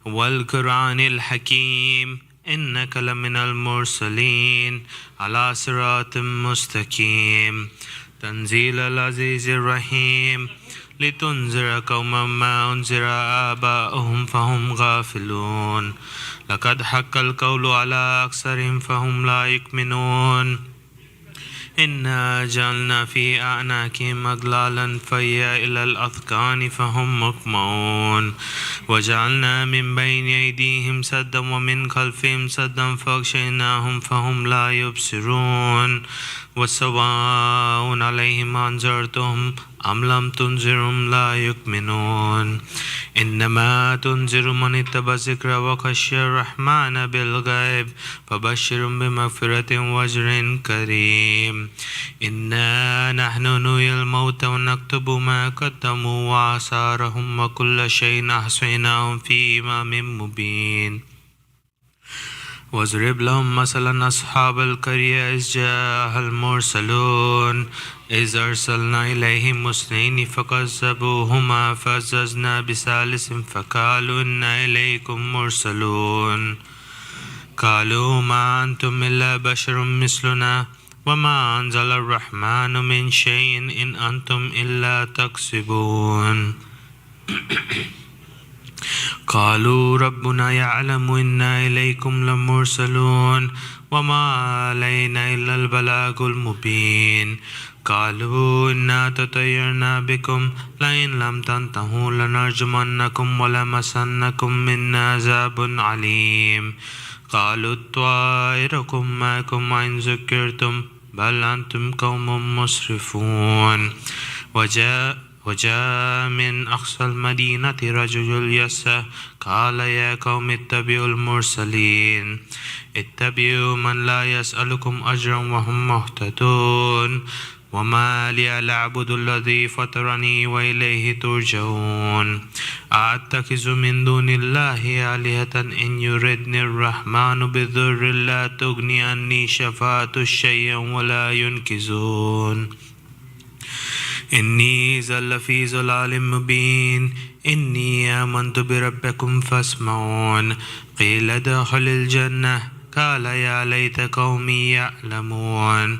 والقرآن الحكيم إنك لمن المرسلين على صراط مستقيم تنزيل العزيز الرحيم لتنذر قوما ما أنذر آباؤهم فهم غافلون لقد حق القول على أكثرهم فهم لا يؤمنون إنا جعلنا في أعناقهم أغلالا فهي إلى الأذقان فهم مقمحون وجعلنا من بين أيديهم سدا ومن خلفهم سدا فأغشيناهم فهم لا يبصرون وسواء عليهم أنذرتهم أم لم تنذرهم لا يؤمنون إنما تنذر من اتبع الذكر وخشي الرحمن بالغيب فبشرهم بمغفرة وأجر كريم إنا نحن نحيي الموتى ونكتب ما قدموا وآثارهم وكل شيء أحصيناه في إمام مبين واضرب لهم مثلا أصحاب القرية إذ جاءها المرسلون إذ أرسلنا إليهم اثنين فكذبوهما فعززنا بثالث فقالوا إنا إليكم مرسلون قالوا ما أنتم إلا بشر مثلنا وما أنزل الرحمن من شيء إن أنتم إلا تكسبون قالوا ربنا يعلم إنا إليكم لمرسلون وما علينا إلا البلاغ المبين قالوا إنا تطيرنا بكم لئن لم تنتهوا لنرجمنكم ولمسنكم منا عذاب عليم قالوا طائركم معكم وإن ذكرتم بل أنتم قوم مسرفون وجاء من أقصى المدينة رجل يسعى قال يا قوم اتبعوا المرسلين اتبعوا من لا يسألكم أجرا وهم مهتدون وما لي لا أعبد الذي فطرني وإليه ترجعون أتخذ من دون الله آلهة إن يردني الرحمن بضر لا تغني عني شفاعة شيئا ولا ينقذون إني إذا لفي ضلال مبين إني آمنت بربكم فاسمعون قيل ادخل الجنة قال يا ليت قومي يعلمون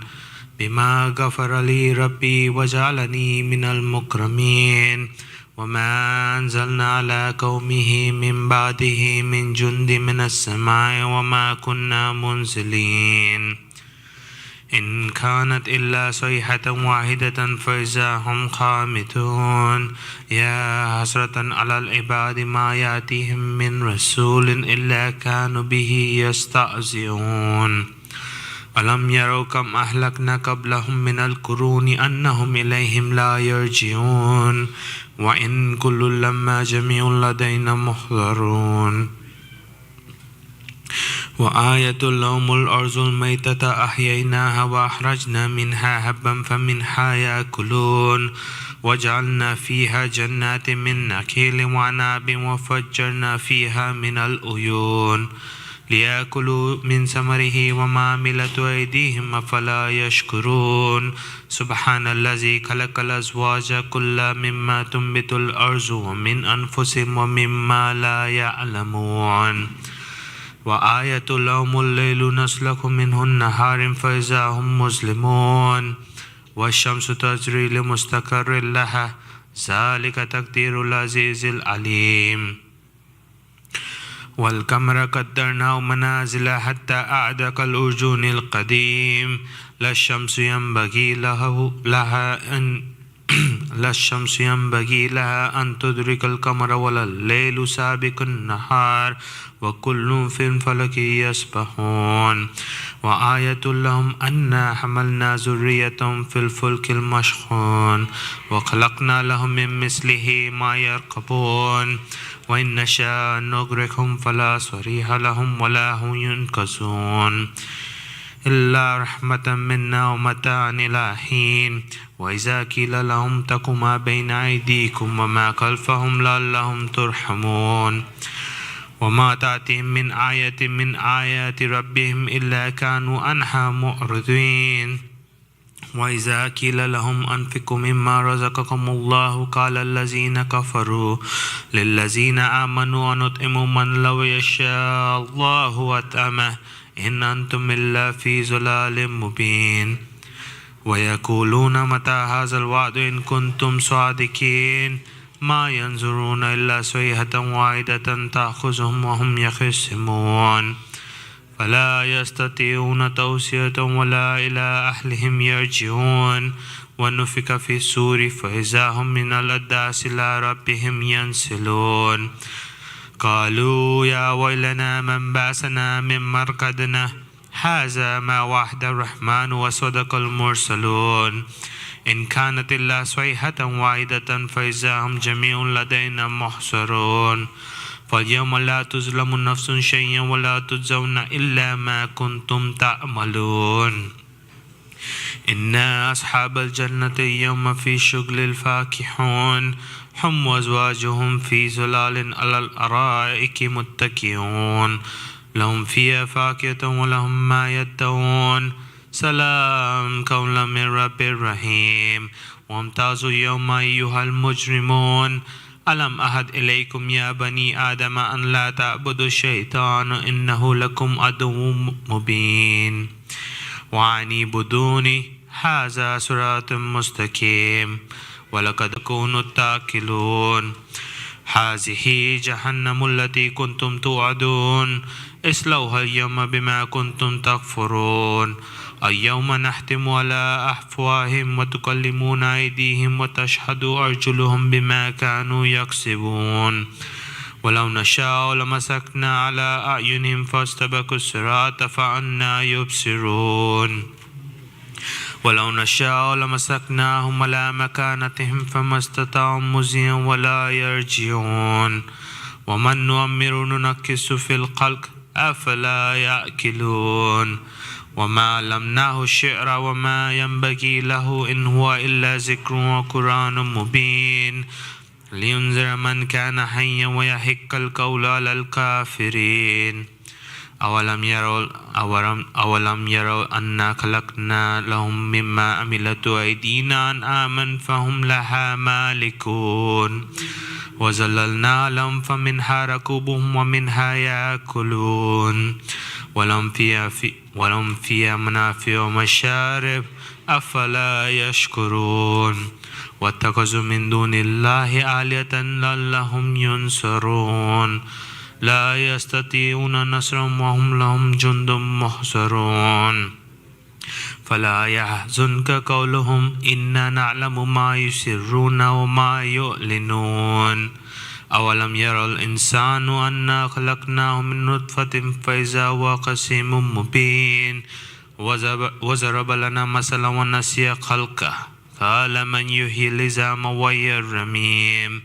بما غفر لي ربي وجعلني من المكرمين وما أنزلنا على قومه من بعده من جند من السماء وما كنا منزلين إن كانت إلا صيحة واحدة فإذا هم خامدون يا حسرة على العباد ما يأتيهم من رسول إلا كانوا به يستهزئون ألم يروا كم أهلكنا قبلهم من القرون أنهم إليهم لا يرجعون وإن كل لما جميع لدينا محضرون وآية لهم الأرض الميتة أحييناها وأخرجنا منها هبا فمنها يأكلون وجعلنا فيها جنات من نخيل وعناب وفجرنا فيها من العيون ليأكلوا من ثمره وما عملت أيديهم أفلا يشكرون سبحان الذي خلق الأزواج كلها مما تنبت الأرض ومن أنفسهم ومما لا يعلمون وآية لهم الليل نسلك منه النهار فإذا هم مظلمون والشمس تجري لمستقر لها ذلك تقدير العزيز العليم والقمر قدرناه منازل حتى أعد كالأرجون القديم لا الشمس ينبغي لها أن تدرك القمر ولا الليل سابق النهار وكل في فلك يسبحون وآية لهم أنا حملنا ذريتهم في الفلك المشحون وخلقنا لهم من مثله ما يركبون وإن نشاء نغرقهم فلا صريخ لهم ولا هم ينقذون إلا رحمة منا ومتاعا إلى حين وإذا قيل لهم اتقوا ما بين أيديكم وما خلفهم لعلهم ترحمون وما تأتيهم من آية من آيات ربهم إلا كانوا عنها معرضين وإذا قيل لهم أنفقوا مما رزقكم الله قال الذين كفروا للذين آمنوا أنطعم من لو يشاء الله أطعمه إن أنتم إلا في ضلال مبين ويقولون متى هذا الوعد إن كنتم صادقين ما ينظرون إلا صيحة واحدة تأخذهم وهم يخصمون فلا يستطيعون توصية ولا إلى أهلهم يرجعون ونفخ في الصور فإذا هم من الأجداث إلى ربهم ينسلون قالوا يا ويلنا من بعثنا من مرقدنا هذا ما وعد الرحمن وصدق المرسلون إن كانت إلا صيحة واحدة فإذا هم جميع لدينا محصرون فاليوم لا تظلم نفس شيئا ولا تجزون إلا ما كنتم تعملون إن أصحاب الجنة اليوم في شغل فاكهون هم وأزواجهم في ظلال على الأرائك متكئون لهم فيها فاكهة ولهم ما يدعون سلام قولا من رب رحيم وامتازوا اليوم أيها المجرمون ألم أعهد إليكم يا بني آدم أن لا تعبدوا الشيطان إنه لكم عدو مبين وأن اعبدوني هذا صراط مستقيم ولقد كنتم تأكلون هذه جهنم التي كنتم توعدون اصلوها اليوم بما كنتم تكفرون اليوم نختم على أفواههم وتكلمنا أيديهم وتشهد أرجلهم بما كانوا يكسبون ولو نشاء لمسكنا على أعينهم فاستبقوا الصراط فأنى يبصرون ولو نشاء لمسكناهم على مكانتهم فما استطاعوا مزيا ولا يرجعون ومن نؤمر ننكس في الخلق أفلا يأكلون وما علمناه الشعر وما ينبغي له إن هو إلا ذكر وقرآن مبين لينذر من كان حيا ويحق القول على الكافرين أولم يروا أنا خلقنا لهم مما عملت أيدينا أنعاما فهم لها مالكون وظللنا لهم فمنها ركوبهم ومنها يأكلون ولهم فيها منافع ومشارب أفلا يشكرون واتخذوا من دون الله آلهة لعلهم ينصرون لا يستطيعون نصرهم وهم لهم جند محضرون فلا يحزنك قولهم إنا نعلم ما يسرون وما يعلنون أولم يرى الإنسان أنا خلقناه من نطفة فإذا هو خصيم مبين وضرب لنا مثلا ونسي خلقه قال من يحيي العظام وهي رميم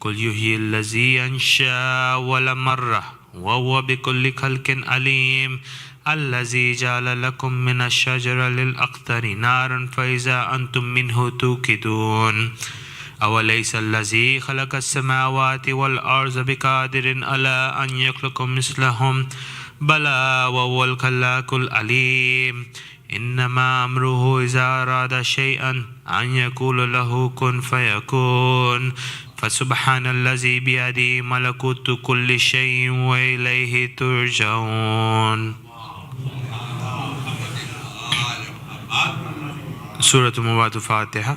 قل يحيي الذي أنشأ أول مرة وهو بكل خلق عليم الذي جعل لكم من الشجر للأخضر نارا فإذا أنتم منه توقدون أوليس الذي خلق السماوات والأرض بقادر على أن يخلق مثلهم بلى وهو الخلاق العليم إنما أمره إذا أراد شيئا أن يقول له كن فيكون فسبحان الذي بيده ملكوت كل شيء وإليه ترجعون. سورة مباركة فاتحة.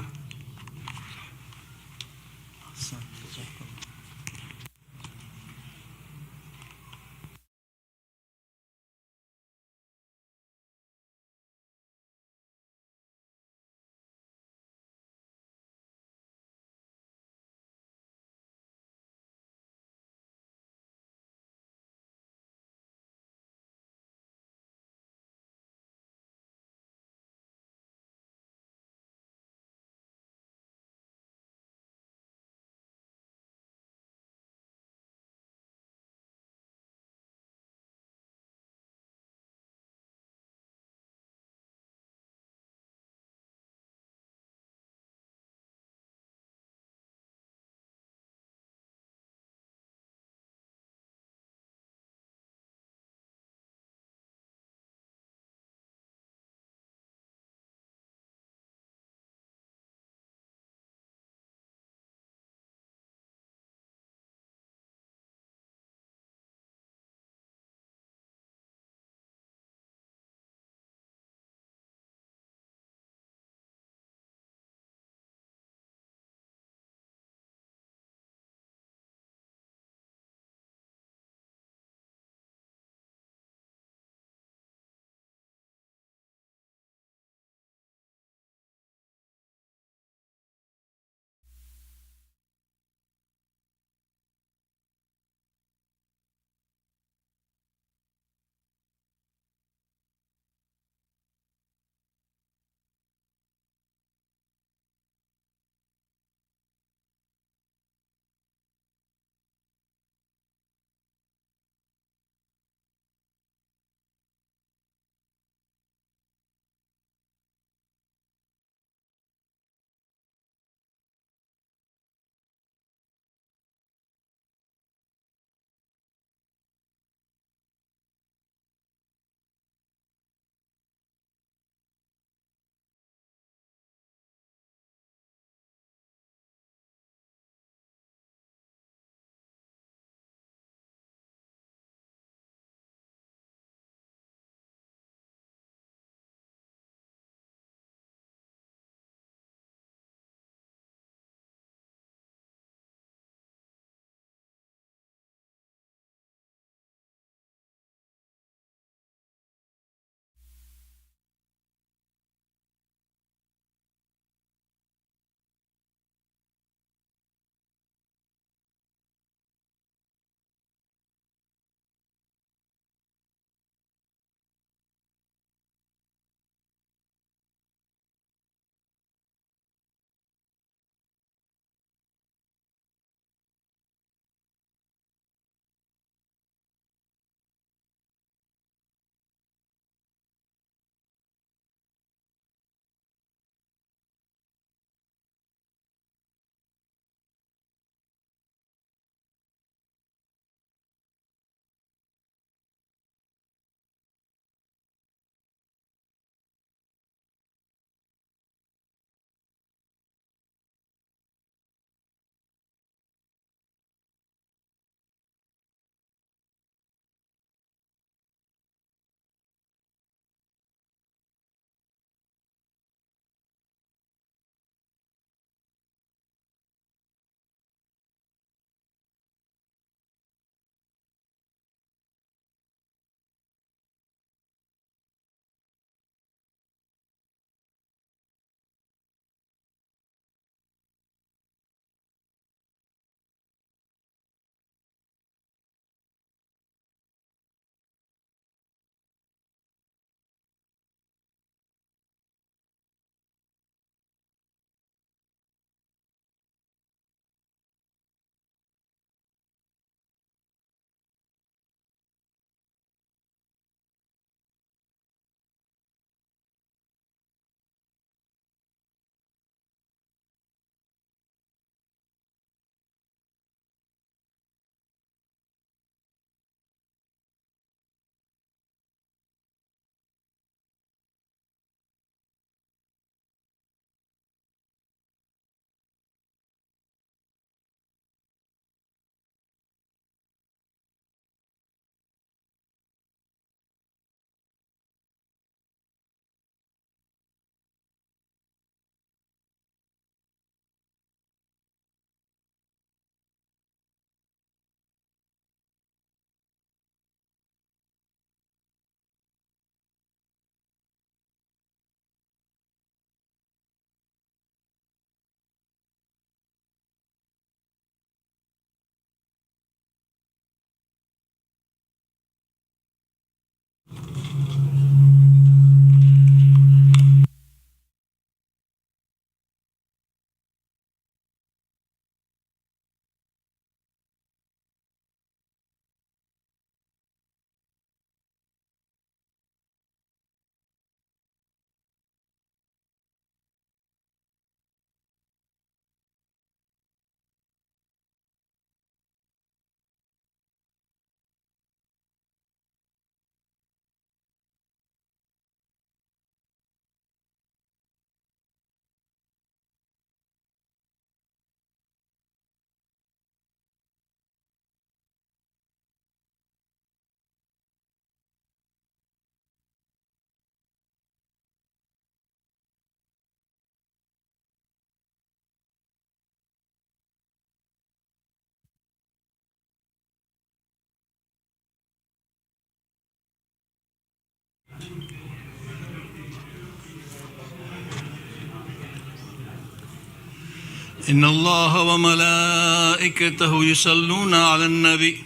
إن الله وملائكته يصلون على النبي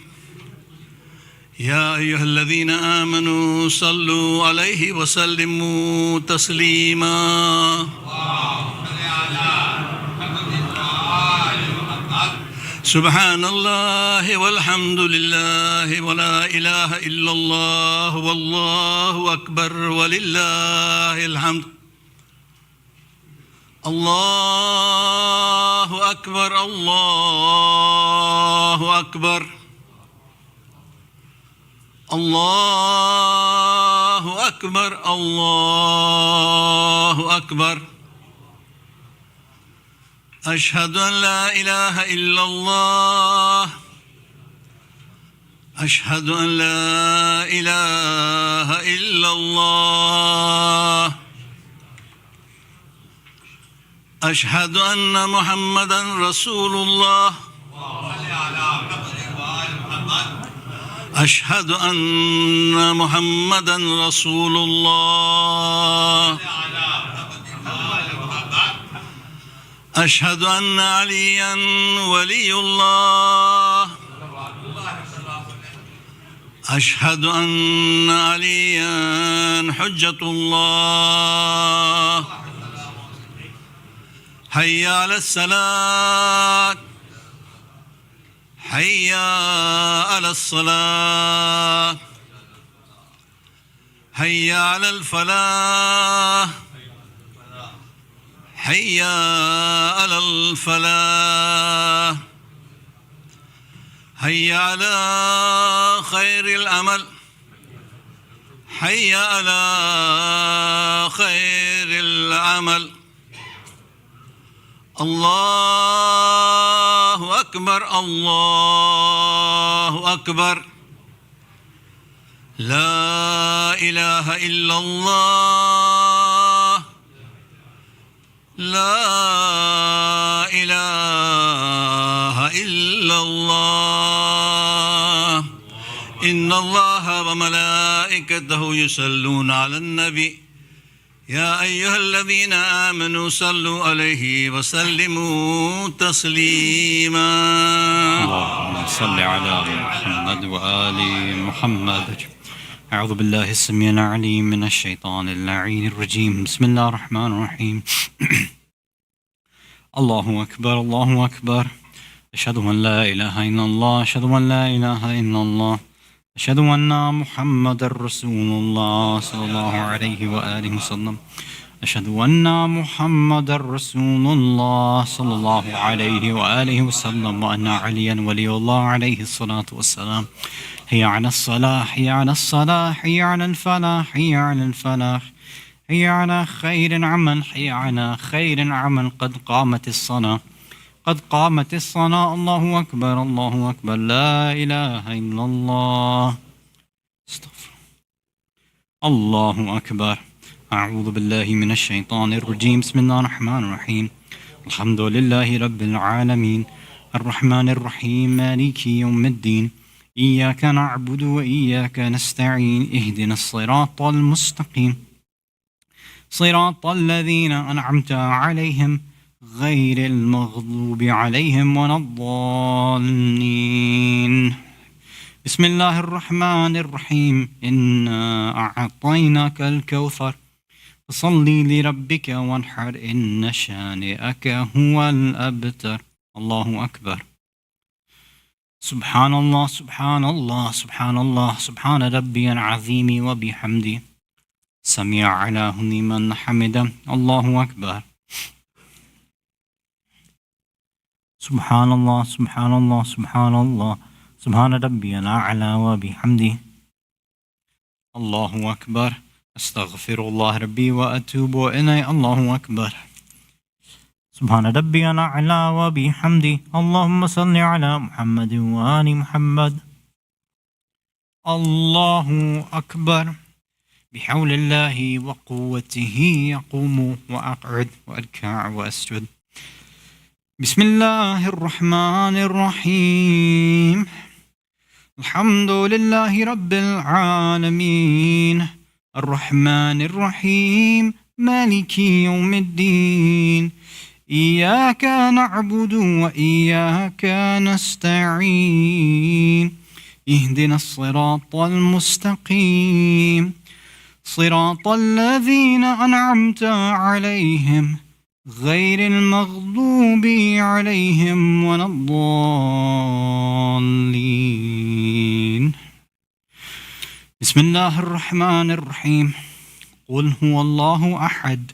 يا أيها الذين آمنوا صلوا عليه وسلموا تسليما سبحان الله والحمد لله ولا إله إلا الله والله أكبر ولله الحمد الله أكبر الله أكبر الله أكبر الله أكبر أشهد أن لا إله إلا الله أشهد أن لا إله إلا الله أشهد أن محمدا رسول الله أشهد أن محمدا رسول الله أشهد أن عليا ولي الله أشهد أن عليا حجة الله حي على الصلاة حي على الصلاة حي على الفلاح حي على الفلاح حي على خير العمل حي على خير العمل الله أكبر الله أكبر لا إله إلا الله لا إله إلا الله إن الله وملائكته يصلون على النبي يا أيها الذين آمنوا صلوا عليه وسلموا تسليما اللهم صل على محمد وآل محمد. أعوذ بالله السميع العليم من الشيطان اللعين الرجيم. بسم الله الرحمن الرحيم. الله أكبر الله أكبر. أشهد أن لا إله إلا الله أشهد أن لا إله إلا الله أشهد أن محمد رسول الله صلى الله عليه وآله وسلم أشهد أن محمد رسول الله صلى الله عليه وآله وسلم وأن عليا ولي الله عليه الصلاة والسلام. هي على الصلاة هي على الصلاة هي على الفلاح هي على الفلاح هي على خير عمل هي على خير عمل قد قامت الصلاة قد قامت الصلاة. الله أكبر الله أكبر لا إله إلا الله. استغفر الله أكبر. أعوذ بالله من الشيطان الرجيم. بسم الله الرحمن الرحيم. الحمد لله رب العالمين الرحمن الرحيم مالك يوم الدين إياك نعبد وإياك نستعين اهدنا الصراط المستقيم صراط الذين أنعمت عليهم غير المغضوب عليهم ولا الضالين. بسم الله الرحمن الرحيم. إنا أعطيناك الكوثر فصل لربك وانحر إن شانئك هو الأبتر. الله أكبر. سبحان الله سبحان الله سبحان الله سبحان ربي العظيم وبحمده سمع على لمن حمده. الله أكبر. سبحان الله سبحان الله سبحان الله سبحان ربي الأعلى وبحمده. الله أكبر. أستغفر الله ربي وأتوب إليه. الله أكبر. سبحان ربي الأعلى وبحمده. اللهم صل على محمد وآل محمد. الله أكبر. بحول الله وقوته يقوم وأقعد وأركع وأسجد. بسم الله الرحمن الرحيم. الحمد لله رب العالمين الرحمن الرحيم مالك يوم الدين إياك نعبد وإياك نستعين اهدنا الصراط المستقيم صراط الذين أنعمت عليهم غير المغضوب عليهم ولا الضالين. بسم الله الرحمن الرحيم. قل هو الله أحد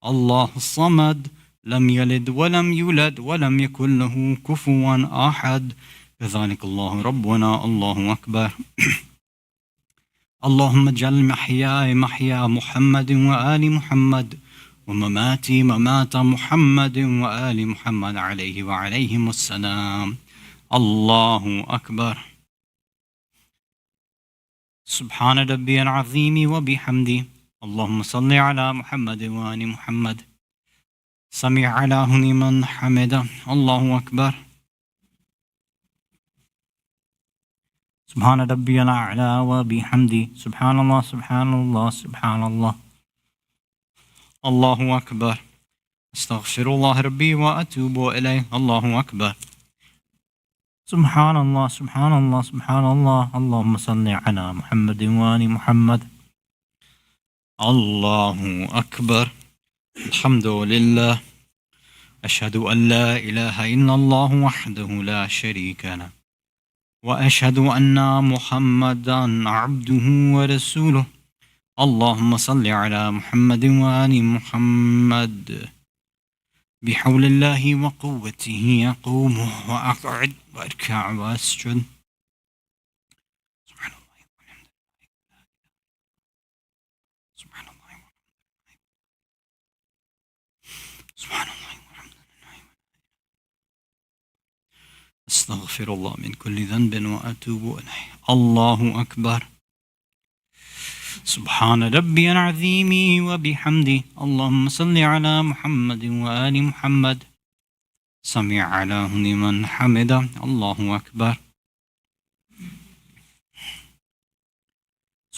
الله الصمد لم يلد ولم يولد ولم يكن له كفوا أحد كذلك الله ربنا الله أكبر. اللهم اجعل محياي محيا محمد وآل محمد ومماتي ممات محمد وآل محمد عليه وعليهم السلام. الله أكبر. سبحان ربي العظيم وبحمده. اللهم صل على محمد وآل محمد. سمع الله لمن حمده. الله أكبر. سبحان ربي الأعلى وبحمده. سبحان الله سبحان الله سبحان الله. الله أكبر. استغفر الله ربي وأتوب إليه. الله أكبر. سبحان الله سبحان الله سبحان الله. اللهم صل على محمد وآل محمد. الله أكبر. الحمد لله. أشهد أن لا إله إلا الله وحده لا شريك له وأشهد أن محمدا عبده ورسوله. اللهم صل على محمد وآل محمد. بحول الله وقوته أقوم وأقعد وأركع وأسجد. سبحان الله سبحان الله سبحان الله. أستغفر الله من كل ذنب وأتوب إليه. الله أكبر. سبحان ربي العظيم وبحمده. اللهم صل على محمد وآل محمد. سمع الله لمن حمده. الله أكبر.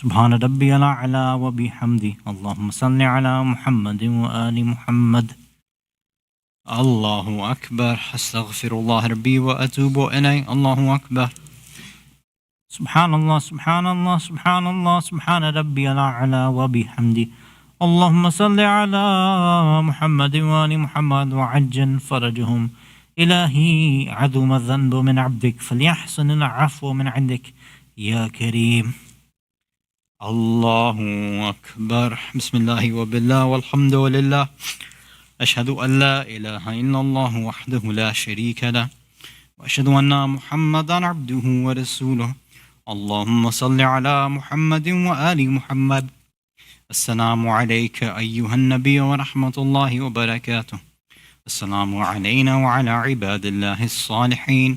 سبحان ربي الأعلى وبحمده. اللهم صل على محمد وآل محمد. الله أكبر. أستغفر الله ربي وأتوب إليه. الله أكبر. سبحان الله سبحان الله سبحان الله. سبحان ربي الأعلى وبحمده. اللهم صل على محمد وآل محمد وعجل فرجهم. إلهي عظم الذنب من عبدك فليحسن العفو من عندك يا كريم. الله أكبر. بسم الله وبالله والحمد لله. أشهد أن لا إله إلا الله وحده لا شريك له وأشهد أن محمدا عبده ورسوله. اللهم صل على محمد وآل محمد. السلام عليك أيها النبي ورحمة الله وبركاته. السلام علينا وعلى عباد الله الصالحين.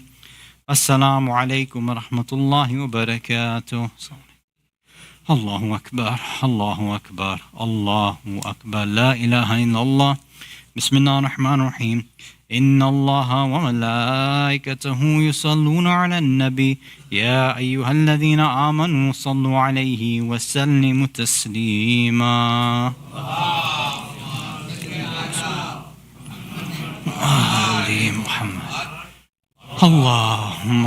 السلام عليكم ورحمة الله وبركاته. الله أكبر الله أكبر الله أكبر. لا إله إلا الله. بسم الله الرحمن الرحيم. إن الله وملائكته يصلون على النبي يا أيها الذين آمنوا صلوا عليه وسلموا تسليما. آل محمد. اللهم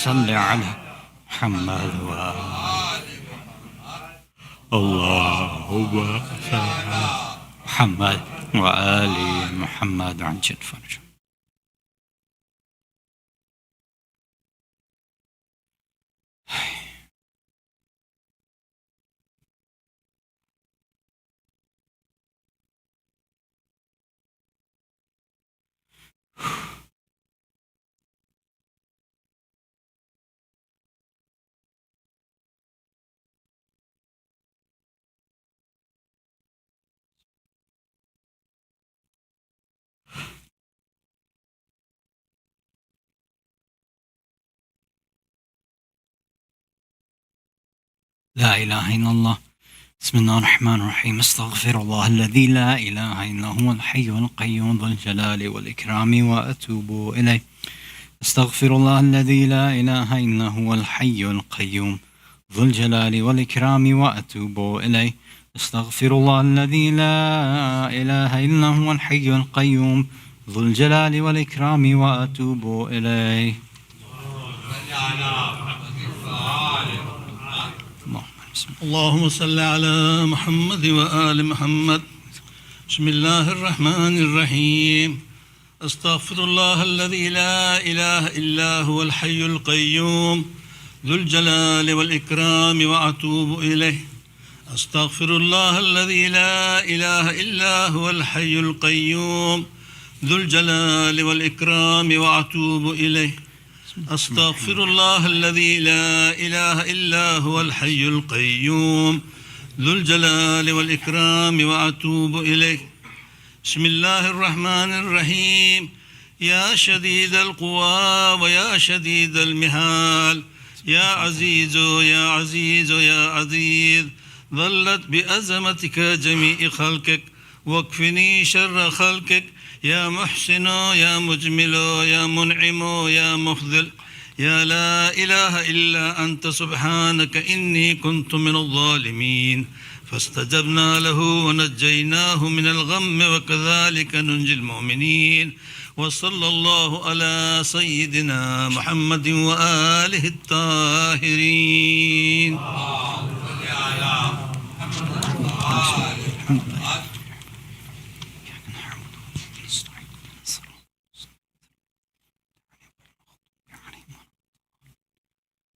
صل على محمد اللهم صل على محمد وآل محمد عجل فرجه. لا إله إلا الله. بسم الله الرحمن الرحيم. استغفر الله الذي لا إله إلا هو الحي القيوم ذو الجلال والإكرام وأتوب إليه. استغفر الله الذي لا إله إلا هو الحي القيوم ذو الجلال والإكرام وأتوب إليه. استغفر الله الذي لا إله إلا هو الحي القيوم ذو الجلال والإكرام وأتوب إليه. اللهم صل على محمد وآل محمد. بسم الله الرحمن الرحيم. أستغفر الله الذي لا إله إلا هو الحي القيوم ذو الجلال والإكرام وأتوب إليه. أستغفر الله الذي لا إله إلا هو الحي القيوم ذو الجلال والإكرام وأتوب إليه. أستغفر الله الذي لا إله إلا هو الحي القيوم ذو الجلال والإكرام وأتوب إليه. بسم الله الرحمن الرحيم. يا شديد القوى ويا شديد المحال، يا عزيز يا عزيز يا عزيز، ظلت بأزمتك جميع خلقك، واكفني شر خلقك. يا محسن يا مجمل يا منعم يا مخذل، يا لا إله إلا أنت سبحانك إني كنت من الظالمين. فاستجبنا له ونجيناه من الغم وكذلك ننجي المؤمنين. وصلى الله على سيدنا محمد وآله الطاهرين.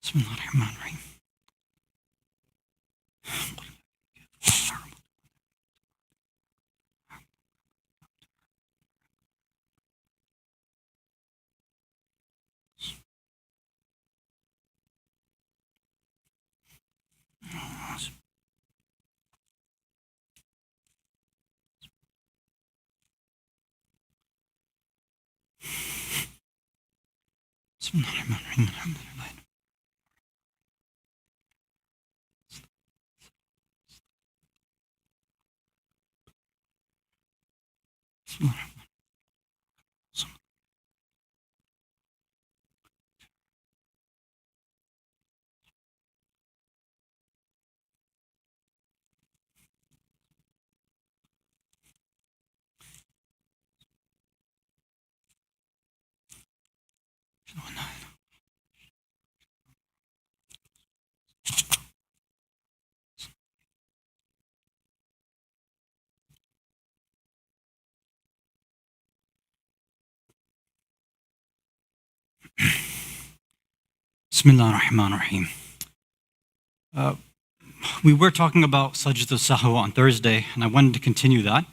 بسم الله الرحمن الرحيم. بسم الله الرحمن الرحيم. الحمد لله. بسم الله الرحمن Bismillah ar-Rahman ar-Rahim. We were talking about Sajdat al-Sahwa on Thursday, and I wanted to continue that.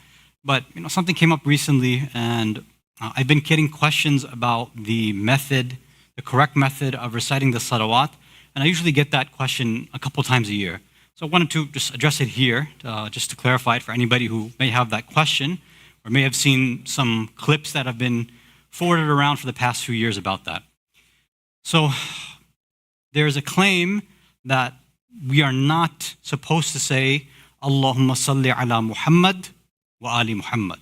But something came up recently, and I've been getting questions about the method, the correct method of reciting the salawat, and I usually get that question a couple times a year. So I wanted to just address it here, just to clarify it for anybody who may have that question, or may have seen some clips that have been forwarded around for the past few years about that. So there's a claim that we are not supposed to say Allahumma salli ala Muhammad wa ali Muhammad.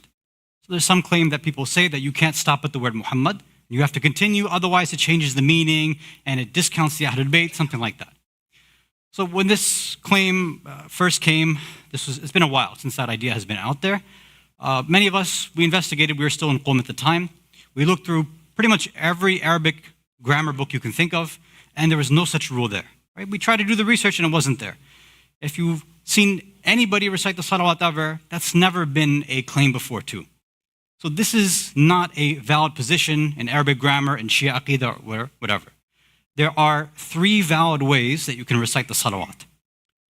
So there's some claim that people say that you can't stop at the word Muhammad. You have to continue, otherwise it changes the meaning and it discounts the Ahlul Bayt, something like that. So when this claim first came, it's been a while since that idea has been out there. Many of us, we investigated, we were still in Qom at the time. We looked through pretty much every Arabic grammar book you can think of, and there was no such rule there. Right? We tried to do the research and it wasn't there. If you've seen anybody recite the salawat ever, that's never been a claim before too. So this is not a valid position in Arabic grammar, in Shia Aqidah, or whatever. There are 3 valid ways that you can recite the salawat.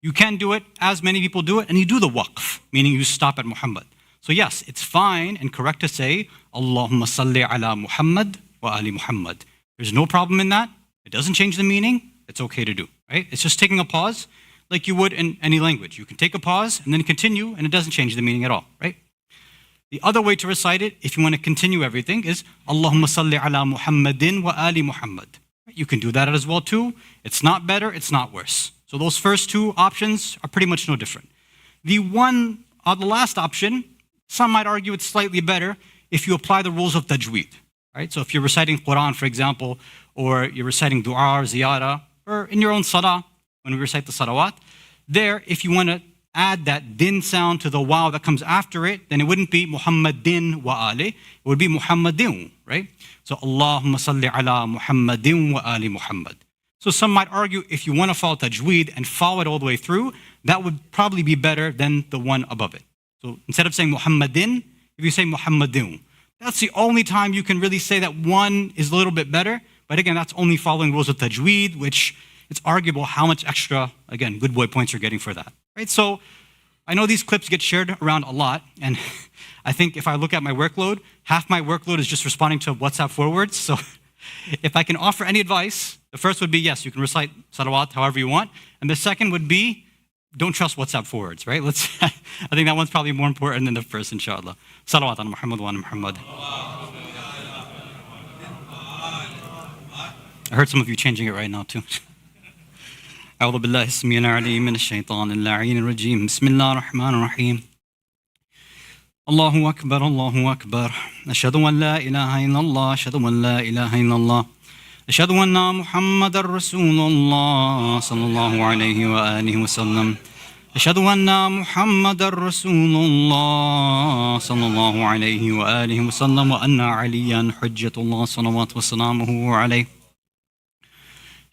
You can do it as many people do it, and you do the waqf, meaning you stop at Muhammad. So yes, it's fine and correct to say, Allahumma salli ala Muhammad wa ali Muhammad. There's no problem in that. It doesn't change the meaning. It's okay to do, right? It's just taking a pause like you would in any language. You can take a pause and then continue, and it doesn't change the meaning at all, right? The other way to recite it, if you want to continue everything, is Allahumma salli ala Muhammadin wa ali Muhammad. You can do that as well too. It's not better, it's not worse. So those first 2 options are pretty much no different. The last option, some might argue it's slightly better if you apply the rules of tajweed, right? So if you're reciting Quran, for example, or you're reciting dua or ziyara, or in your own salah, when we recite the salawat, there, if you want to add that din sound to the wow that comes after it, then it wouldn't be Muhammadin wa ali, it would be Muhammadin, right? So Allahumma salli ala Muhammadin wa ali Muhammad. So some might argue if you want to follow tajweed and follow it all the way through, that would probably be better than the one above it. So instead of saying Muhammadin, if you say Muhammadin, that's the only time you can really say that one is a little bit better. But again, that's only following rules of tajweed, which it's arguable how much extra, again, good boy points you're getting for that. Right? So I know these clips get shared around a lot, and I think if I look at my workload, half my workload is just responding to WhatsApp forwards. So if I can offer any advice, the first would be, yes, you can recite salawat however you want. And the second would be, don't trust WhatsApp forwards, right? I think that one's probably more important than the first, inshallah. Salawat on Muhammad wa ala Muhammad. I heard some of you changing it right now too. أعوذ بالله السميع العليم من الشيطان اللعين الرجيم. بسم الله الرحمن الرحيم. الله أكبر الله أكبر. أشهد أن لا إله إلا الله. أشهد أن لا إله إلا الله. أشهد أن محمد رسول الله صلى الله عليه وآله وسلم. أشهد أن محمد رسول الله صلى الله عليه وآله وسلم وأن عليا حجة الله صلوات وسلامه عليه.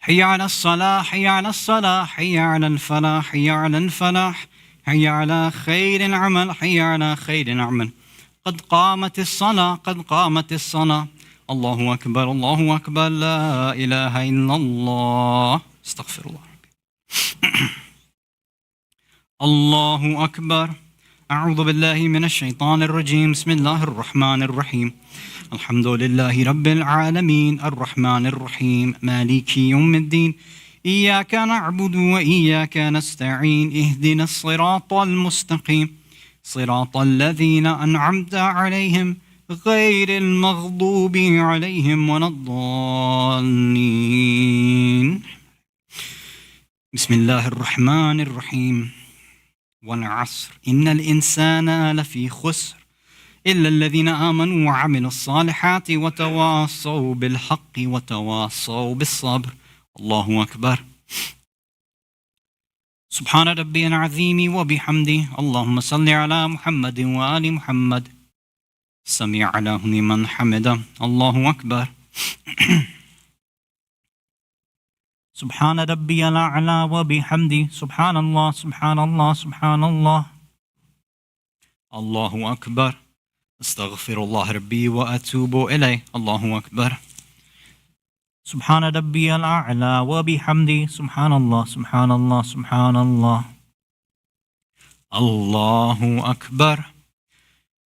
حي على الصلاة حي على الصلاة حي على الفلاح حي على الفلاح حي على خير العمل حي على خير العمل. قد قامت الصلاة قد قامت الصلاة. الله أكبر الله أكبر لا إله إلا الله. استغفر الله ربي. الله أكبر. أعوذ بالله من الشيطان الرجيم. بسم الله الرحمن الرحيم. الحمد لله رب العالمين الرحمن الرحيم مالك يوم الدين إياك نعبد وإياك نستعين اهدنا الصراط المستقيم صراط الذين أنعمت عليهم غير المغضوب عليهم ولا الضالين. بسم الله الرحمن الرحيم. والعصر إن الإنسان لفي خسر إلا الذين آمنوا وعملوا الصالحات وتواصوا بالحق وتواصوا بالصبر. الله أكبر. سبحان ربي العظيم وبحمده. اللهم صل على محمد وآل محمد. سمع له لمن حمده. الله أكبر. سبحان ربي الأعلى وبحمده. سبحان الله سبحان الله سبحان الله. الله أكبر. استغفر الله ربي وأتوب إليه. الله أكبر. سبحان ربي الأعلى وبحمده. سبحان الله سبحان الله سبحان الله. الله أكبر.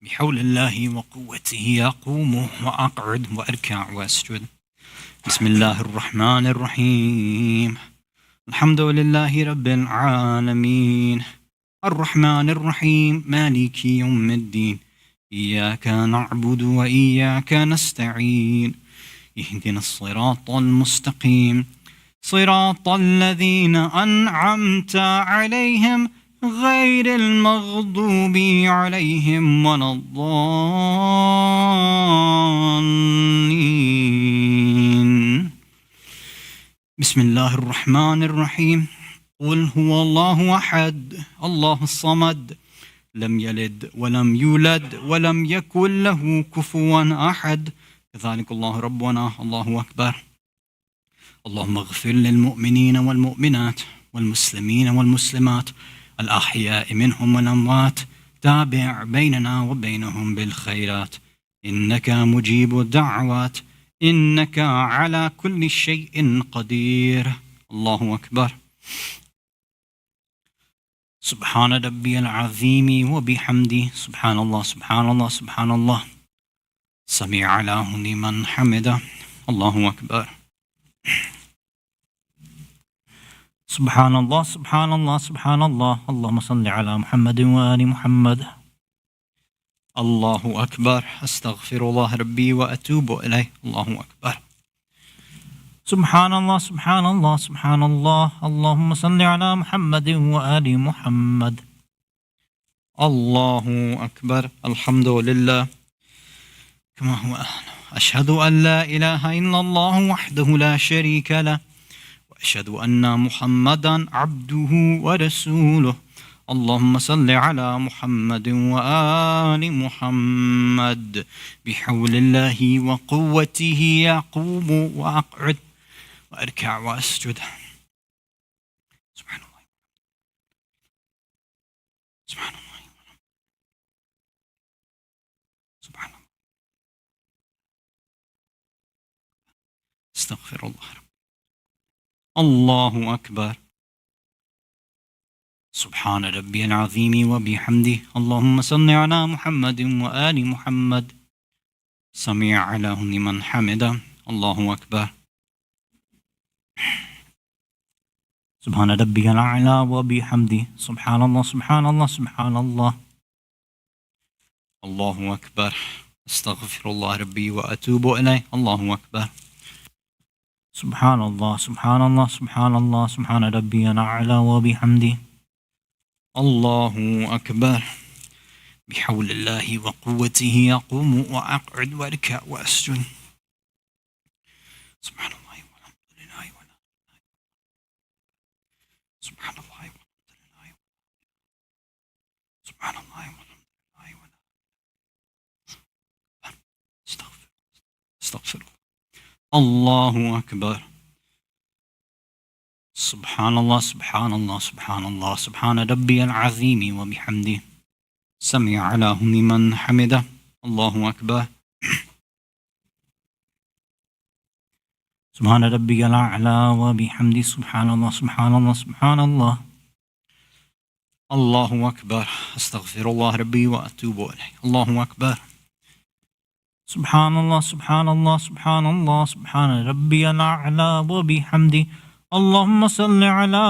بحول الله وقوته أقوم وأقعد وأركع وأسجد. بسم الله الرحمن الرحيم. الحمد لله رب العالمين الرحمن الرحيم مالك يوم الدين إياك نعبد وإياك نستعين اهدنا الصراط المستقيم صراط الذين أنعمت عليهم غير المغضوب عليهم ولا الضالين. بسم الله الرحمن الرحيم. قل هو الله أحد الله الصمد لم يلد ولم يولد ولم يكن له كفوا أحد. كذلك الله ربنا. الله أكبر. اللهم اغفر للمؤمنين والمؤمنات والمسلمين والمسلمات الأحياء منهم والأموات. تابع بيننا وبينهم بالخيرات إنك مجيب الدعوات إنك على كل شيء قدير. الله أكبر. سبحان ربي العظيم وبحمده. سبحان الله سبحان الله سبحان الله. سمع له لمن حمده. الله أكبر. سبحان الله سبحان الله سبحان الله. اللهم صل على محمد وآل محمد. الله أكبر. أستغفر الله ربي وأتوب إليه. الله أكبر. سبحان الله سبحان الله سبحان الله. اللهم صل على محمد وآل محمد. الله أكبر. الحمد لله كما هو أهله. أشهد أن لا إله إلا الله وحده لا شريك له وأشهد أن محمدا عبده ورسوله. اللهم صل على محمد وآل محمد بحول الله وقوته يقوم وأقعد وأركع وأسجد. سبحان الله سبحان الله سبحان الله. استغفر الله رب. الله أكبر. سبحان ربي العظيم وبحمده. اللهم صل على محمد وآل محمد سميع الله لمن حمده. الله أكبر. سبحان ربي الأعلى وبحمده. سبحان الله سبحان الله سبحان الله. الله أكبر. استغفر الله ربي وأتوب إليه. الله أكبر. سبحان الله سبحان الله سبحان الله. سبحان ربي الأعلى وبحمده. الله أكبر. بحول الله وقوته يقوم وأقعد وأركع وأسجد. سبحان الله والحمد لله ولا سبحان الله والحمد لله سبحان الله والحمد لله ولا استغفر الله أكبر. سبحان الله سبحان الله سبحان الله. سبحان ربي العظيم وبحمده سمع الله لمن حمده. الله أكبر. سبحان ربي الأعلى وبحمده. سبحان الله سبحان الله سبحان الله. الله أكبر. أستغفر الله ربي وأتوب إليه. الله أكبر. سبحان الله سبحان الله سبحان الله. سبحان ربي الأعلى وبحمده. اللهم صل على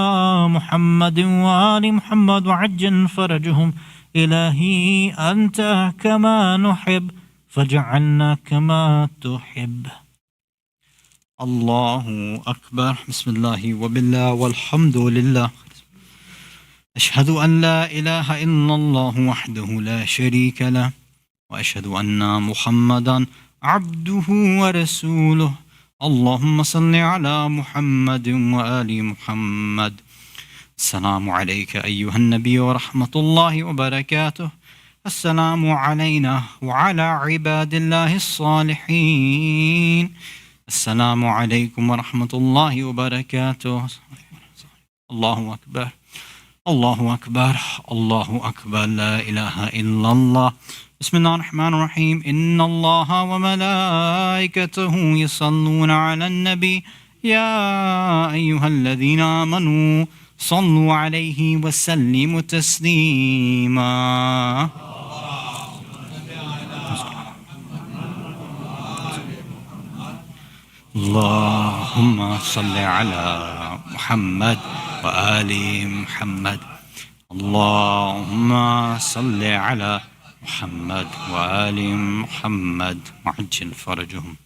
محمد وآل محمد وعجل فرجهم. إلهي أنت كما نحب فاجعلنا كما تحب. الله أكبر. بسم الله وبالله والحمد لله. أشهد أن لا إله إلا الله وحده لا شريك له وأشهد أن محمدا عبده ورسوله. اللهم صل على محمد وآل محمد. السلام عليك أيها النبي ورحمة الله وبركاته. السلام علينا وعلى عباد الله الصالحين. السلام عليكم ورحمة الله وبركاته. الله أكبر الله أكبر الله أكبر. لا إله إلا الله. بسم الله الرحمن الرحيم. إن الله وملائكته يصلون على النبي يا أيها الذين آمنوا صلوا عليه وسلموا تسليما. اللهم صل على محمد وآل محمد. اللهم صل على محمد وآل محمد وعجل فرجهم.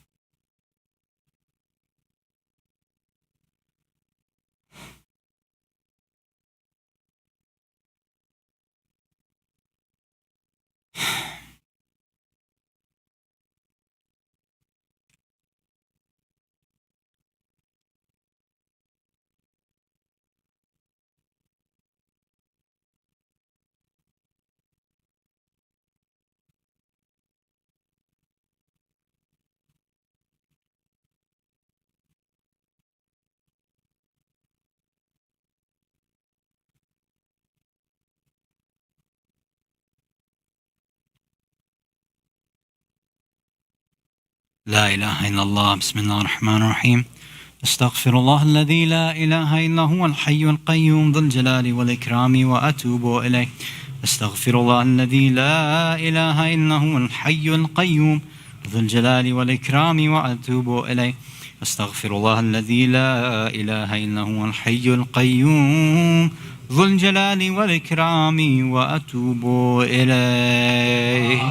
لا إله إلا الله. بسم الله الرحمن الرحيم. أستغفر الله الذي لا إله إلا هو الحي القيوم ذو الجلال والإكرام وأتوب إليه. أستغفر الله الذي لا إله إلا هو الحي القيوم ذو الجلال والإكرام وأتوب إليه. أستغفر الله الذي لا إله إلا هو الحي القيوم ذو الجلال والإكرام وأتوب إليه.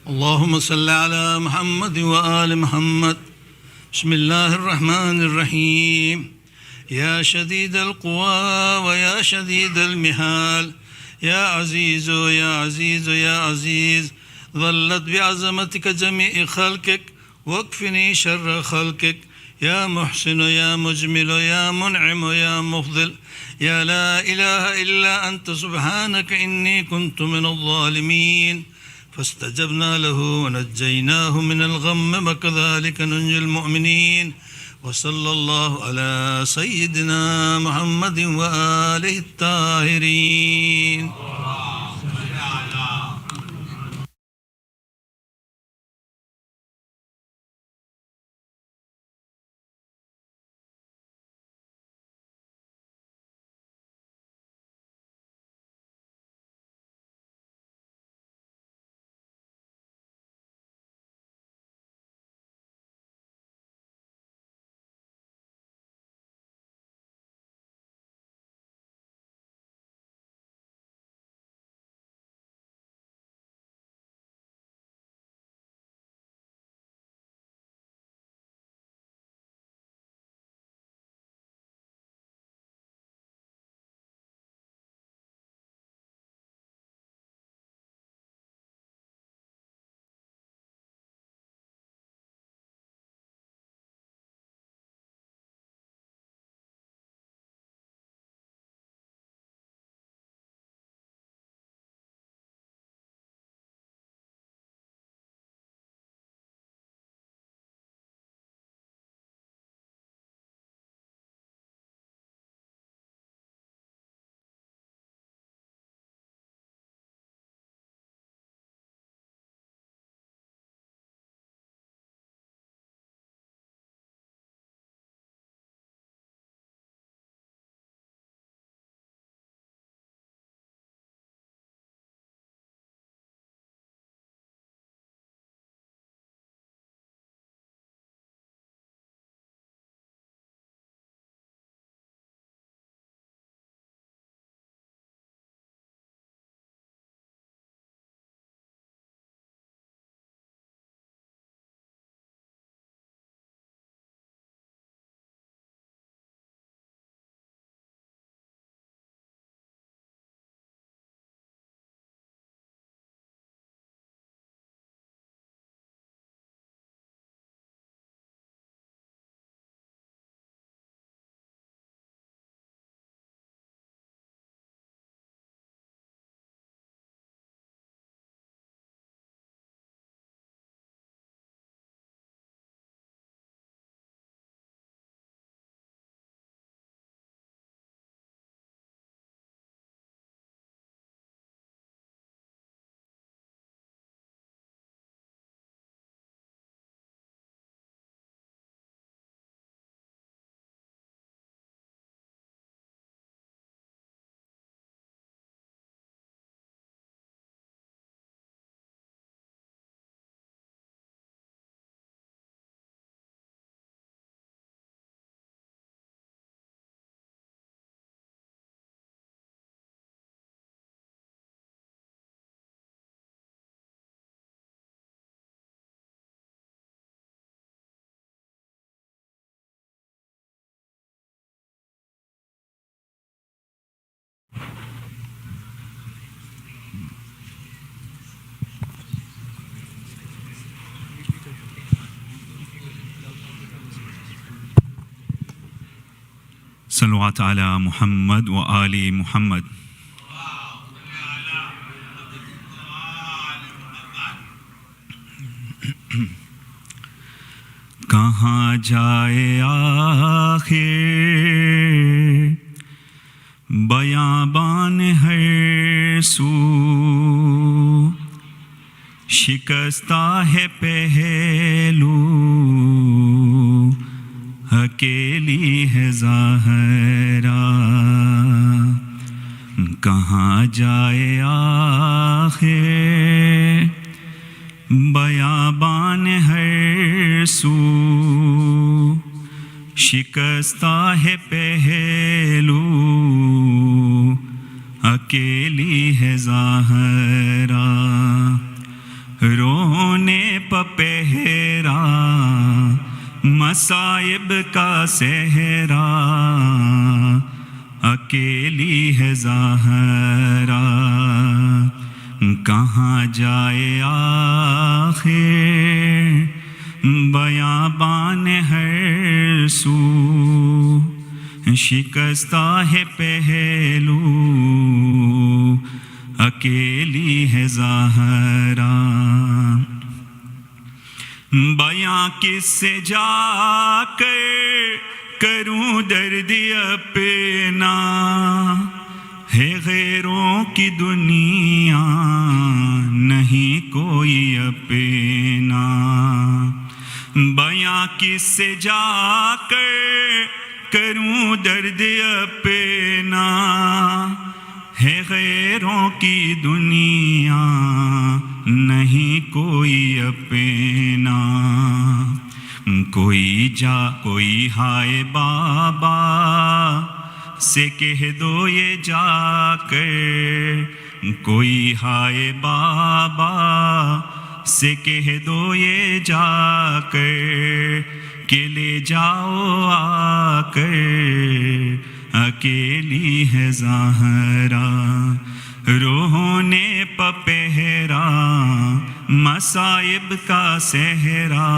اللهم صل على محمد وآل محمد. بسم الله الرحمن الرحيم. يا شديد القوى ويا شديد المحال يا عزيز يا عزيز يا عزيز ظلت بعظمتك جميع خلقك واكفني شر خلقك يا محسن يا مجمل يا منعم يا مفضل يا لا إله إلا أنت سبحانك إني كنت من الظالمين فاستجبنا له ونجيناه من الغم وكذلك ننجي المؤمنين وصلى الله على سيدنا محمد وآله الطاهرين. صلوات على محمد وآل محمد. कहाँ जाए आखिर बयाबान हर सू, शिकस्ता है पहलू, अकेली है ज़ाहरा। कहाँ जाए आखिर बयाबान हर सू, शिकस्ता है पहलू, अकेली है ज़ाहरा। रोने पपहरा मसाइब का सहरा, अकेली है ज़ाहरा। कहाँ जाए आखिर بیابان ہر سو شکستہ ہے پہلو اکیلی ہے زہرا بیاں کس سے جا کر کروں درد اپنا ہے غیروں کی دنیا نہیں کوئی اپنا بیاں کس سے جا کر کروں درد اپنا ہے غیروں کی دنیا نہیں کوئی اپنا کوئی ہائے بابا سے کہہ دو یہ جا کر کوئی ہائے بابا سے کہہ دو یہ جا کر کہ لے جاؤ آ کر اکیلی ہے زہرا رونے پپہرا مصائب کا صحرا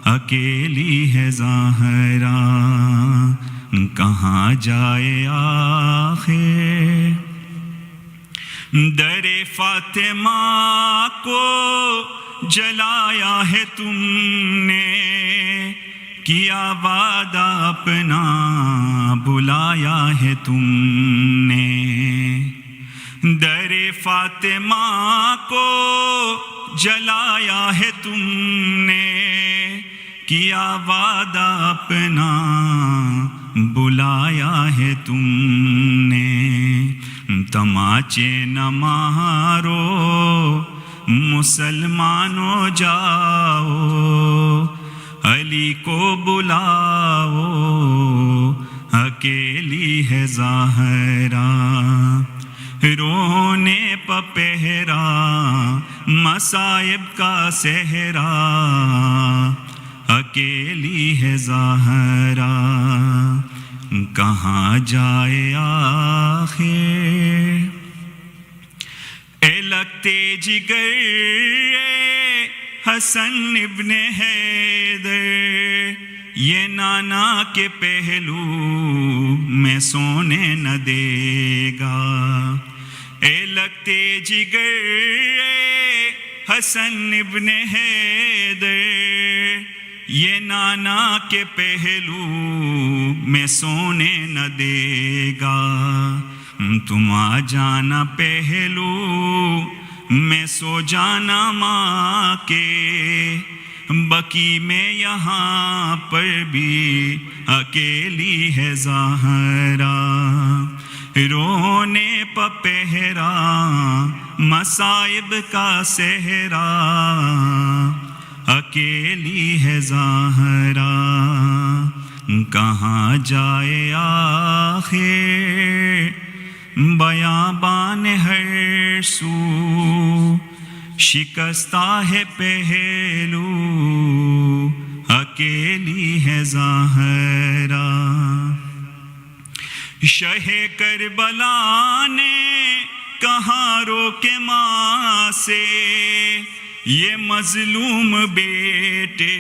اکیلی ہے زہرا کہاں جائے آخر در فاطمہ کو جلایا ہے تم نے کیا وعدہ اپنا بلایا ہے تم نے در فاطمہ کو جلایا ہے تم نے کیا وعدہ اپنا بلایا ہے تم نے تماچے نہ مارو مسلمانوں جاؤ علی کو بلاؤ اکیلی ہے زہرا رونے پپہرا مصائب کا صحرا اکیلی ہے زہرا کہاں جائے آخر اے لگتے جگر حسن ابن حیدر یہ نانا کے پہلو میں سونے نہ دے گا اے لگتے جگر حسن ابن حیدر یہ نانا کے پہلو میں سونے نہ دے گا تم آ جانا پہلو میں سو جانا ماں کے بقی میں یہاں پر بھی اکیلی ہے زہرا رونے پپہرا مصائب کا صحرا اکیلی ہے زہرا کہاں جائے آخر بیابان ہر سو شکستہ ہے پہلو اکیلی ہے زہرا شہ کربلا نے کہاں روکے ماں سے یہ مظلوم بیٹے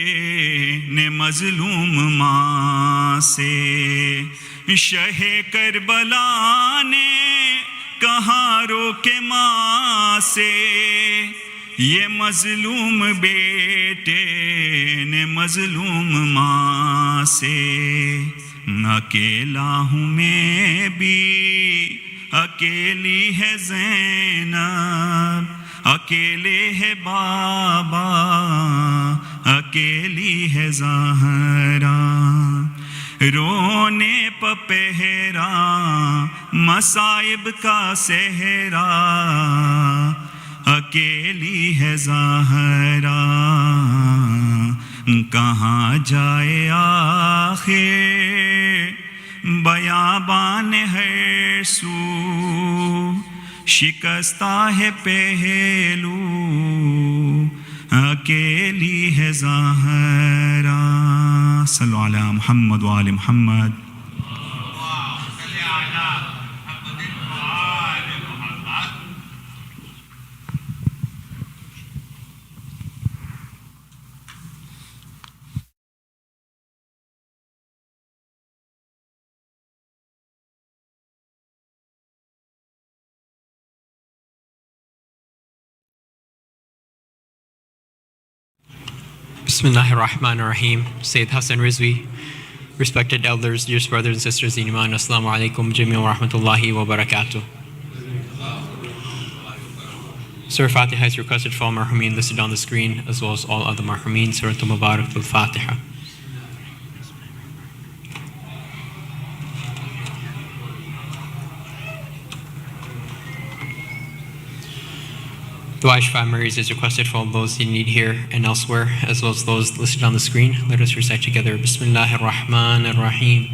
نے مظلوم ماں سے شہ کربلا نے کہاں روکے ماں سے یہ مظلوم بیٹے نے مظلوم ماں سے اکیلا ہوں میں بھی اکیلی ہے زینب اکیلے ہے بابا اکیلی ہے زہرا رونے پپہرا مصائب کا صحرا اکیلی ہے زہرا کہاں جائے آخر بیابان ہر سو شکستہ ہے پہلو اکیلی ہے زہرا صلو علی محمد و آل محمد Bismillahir Rahmanir Rahim. Sayyid Hasan Rizvi, respected elders, dear brothers and sisters in Iman, Assalamu alaikum jami'an wa rahmatullahi wa barakatuh. Surah Fatiha is requested for all marhumin listed on the screen, as well as all other marhumin. Surah Mubarak al-Fatiha. Dua Shfa Mary's is requested for all those in need here and elsewhere, as well as those listed on the screen. Let us recite together. Bismillahir Rahmanir Rahim.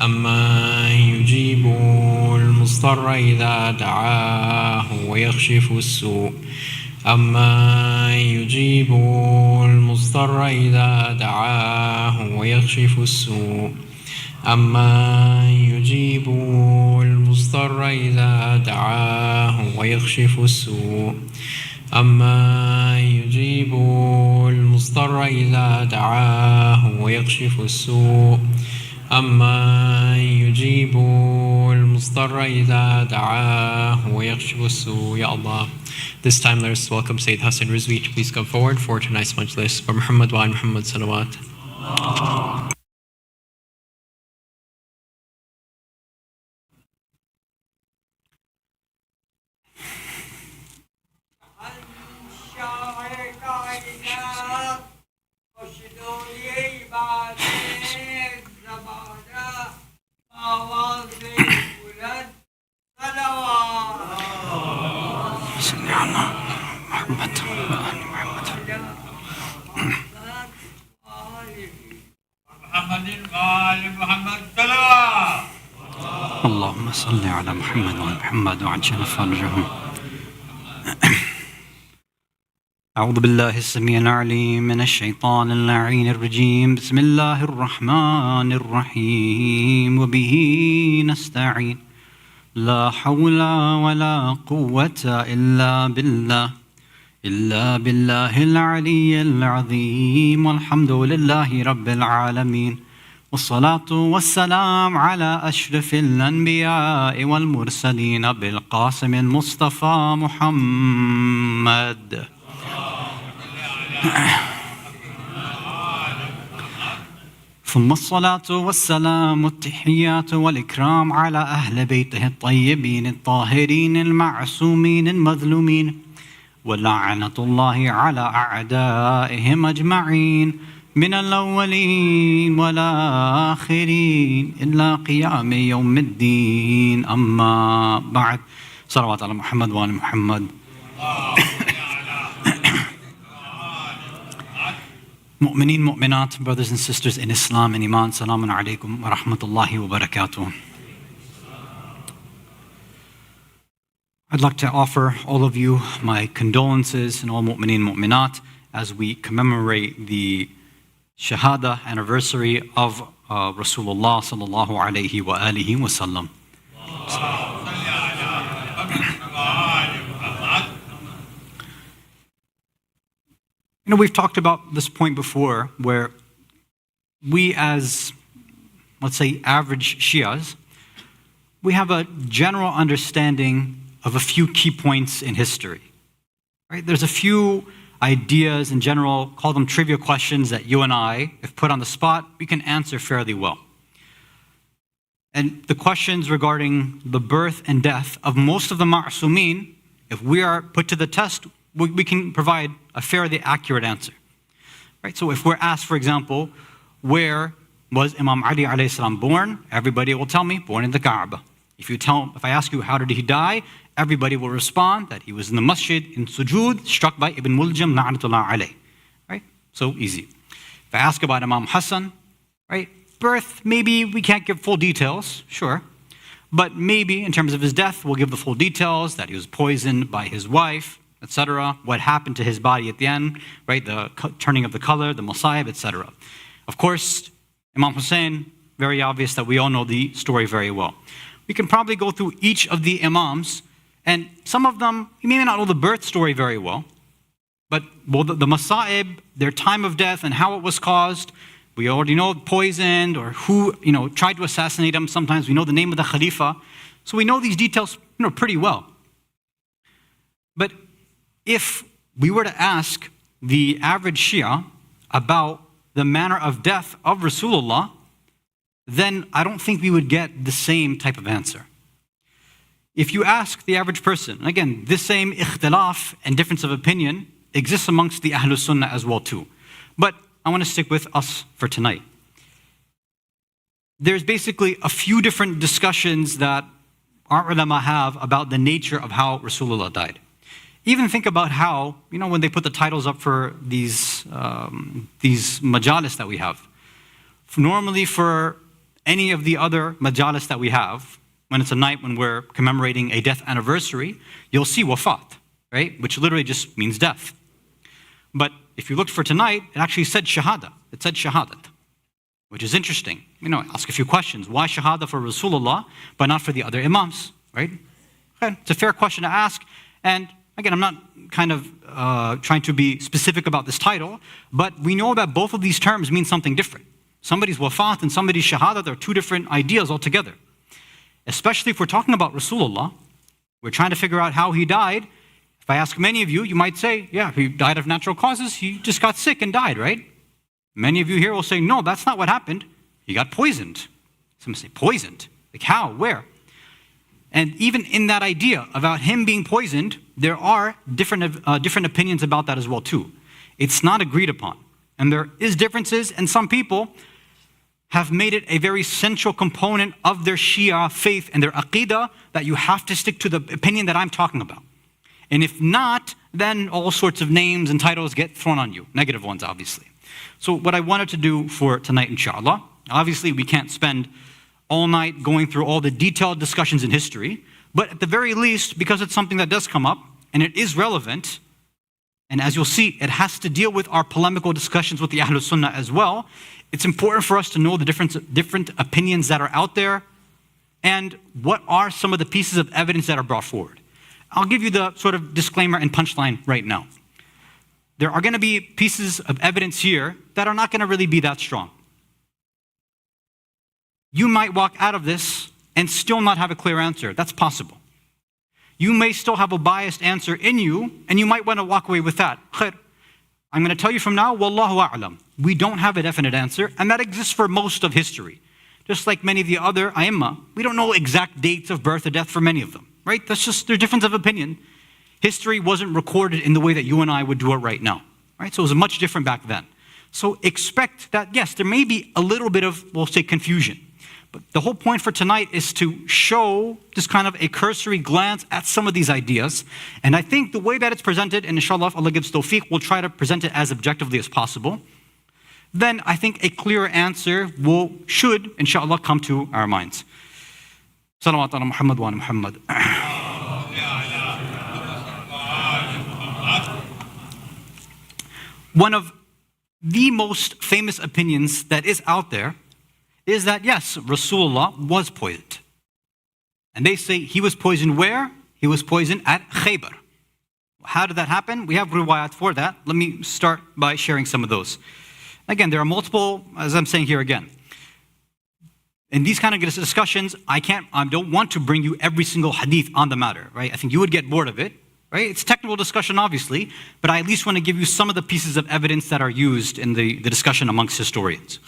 أما يجيب المضطر إذا دعاه ويكشف السوء أما يجيب المضطر إذا دعاه ويكشف السوء أما يجيب المضطر إذا دعاه ويكشف السوء أما يجيب المضطر إذا دعاه ويكشف السوء أما يجيب المضطر إذا دعاه ويكشف السوء. Ya Allah. This time let us welcome Sayyid Hasan Rizvi to please come forward for tonight's Majlis. By Muhammed wa Muhammad Salawat. اللهم صل على محمد وعلى محمد وعجل فرجهم. أعوذ بالله السميع العليم من الشيطان اللعين الرجيم. بسم الله الرحمن الرحيم وبه نستعين لا حول ولا قوة إلا بالله العلي العظيم والحمد لله رب العالمين والصلاة والسلام على أشرف الأنبياء والمرسلين بالقاسم المصطفى محمد. ثم الصلاة والسلام التحيات والإكرام على أهل بيته الطيبين الطاهرين المعصومين المظلومين ولعنة الله على أعدائهم أجمعين من الأولين والآخرين إلا قيام يوم الدين. أما بعد. صلوات على محمد وآل محمد. Mu'mineen, mu'minat, brothers and sisters in Islam and Iman, Salamun alaikum wa rahmatullahi wa barakatuh. I'd like to offer all of you my condolences and all mu'mineen, mu'minat as we commemorate the Shahadat anniversary of Rasulullah sallallahu alayhi wa alihi wa sallam. You know, we've talked about this point before where we as, let's say, average Shias, we have a general understanding of a few key points in history. Right? There's a few ideas in general, call them trivia questions that you and I, if put on the spot, we can answer fairly well. And the questions regarding the birth and death of most of the ma'asumeen, if we are put to the test, we can provide a fairly accurate answer. Right? So if we're asked, for example, where was Imam Ali alayhi salam born? Everybody will tell me, born in the Kaaba. If I ask you, how did he die? Everybody will respond that he was in the masjid in sujood, struck by Ibn Muljam, la'natullah alayh. Right? So easy. If I ask about Imam Hasan, right? Birth, maybe we can't give full details, sure. But maybe in terms of his death, we'll give the full details, that he was poisoned by his wife, etc. What happened to his body at the end, right? The turning of the color, the Masayib, etc. Of course, Imam Hussein, very obvious that we all know the story very well. We can probably go through each of the Imams, and some of them, you may not know the birth story very well, but the Masa'ib, their time of death and how it was caused, we already know poisoned or who tried to assassinate him. Sometimes we know the name of the Khalifa. So we know these details pretty well. But if we were to ask the average Shia about the manner of death of Rasulullah, then I don't think we would get the same type of answer. If you ask the average person, and again, this same ikhtilaf and difference of opinion exists amongst the Ahlul Sunnah as well too. But I want to stick with us for tonight. There's basically a few different discussions that our ulama have about the nature of how Rasulullah died. Even think about how, when they put the titles up for these majalis that we have. Normally for any of the other majalis that we have, when it's a night when we're commemorating a death anniversary, you'll see wafat, right? Which literally just means death. But if you looked for tonight, it actually said shahada. It said shahadat, which is interesting. Ask a few questions. Why shahada for Rasulullah, but not for the other imams, right? Okay. It's a fair question to ask. And again, I'm not kind of trying to be specific about this title, but we know that both of these terms mean something different. Somebody's wafat and somebody's shahada, they're two different ideas altogether. Especially if we're talking about Rasulullah, we're trying to figure out how he died. If I ask many of you, you might say, yeah, he died of natural causes. He just got sick and died, right? Many of you here will say, no, that's not what happened. He got poisoned. Some say, poisoned? Like how? Where? And even in that idea about him being poisoned, there are different opinions about that as well too. It's not agreed upon. And there is differences, and some people have made it a very central component of their Shia faith and their aqidah that you have to stick to the opinion that I'm talking about. And if not, then all sorts of names and titles get thrown on you, negative ones obviously. So what I wanted to do for tonight, inshallah, obviously we can't spend all night going through all the detailed discussions in history, but at the very least, because it's something that does come up and it is relevant, and as you'll see, it has to deal with our polemical discussions with the Ahlul Sunnah as well, it's important for us to know the different opinions that are out there and what are some of the pieces of evidence that are brought forward. I'll give you the sort of disclaimer and punchline right now. There are going to be pieces of evidence here that are not going to really be that strong. You might walk out of this and still not have a clear answer. That's possible. You may still have a biased answer in you, and you might want to walk away with that. Khair. I'm going to tell you from now, Wallahu a'lam. We don't have a definite answer, and that exists for most of history. Just like many of the other A'immah, we don't know exact dates of birth or death for many of them, right? That's just their difference of opinion. History wasn't recorded in the way that you and I would do it right now, right? So it was much different back then. So expect that, yes, there may be a little bit of, we'll say, confusion. But the whole point for tonight is to show just kind of a cursory glance at some of these ideas. And I think the way that it's presented, and inshallah, if Allah gives tawfiq, we'll try to present it as objectively as possible. Then I think a clearer answer should, inshallah, come to our minds. Salawat ala Muhammad wa ala Muhammad. One of the most famous opinions that is out there is that, yes, Rasulullah was poisoned. And they say he was poisoned where? He was poisoned at Khaybar. How did that happen? We have riwayat for that. Let me start by sharing some of those. Again, there are multiple, as I'm saying here again. In these kind of discussions, I don't want to bring you every single hadith on the matter, right? I think you would get bored of it, right? It's technical discussion, obviously, but I at least want to give you some of the pieces of evidence that are used in the discussion amongst historians.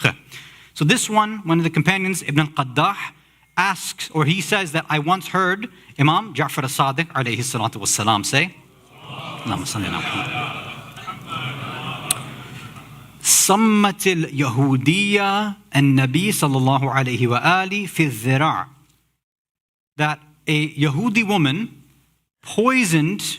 So this one of the companions, Ibn al-Qaddah, asks, or he says that I once heard Imam Ja'far as-Sadiq alayhi salatu was-salam say, صمت اليهودية النبي صلى الله عليه وآله في الذراع. That a Yahudi woman poisoned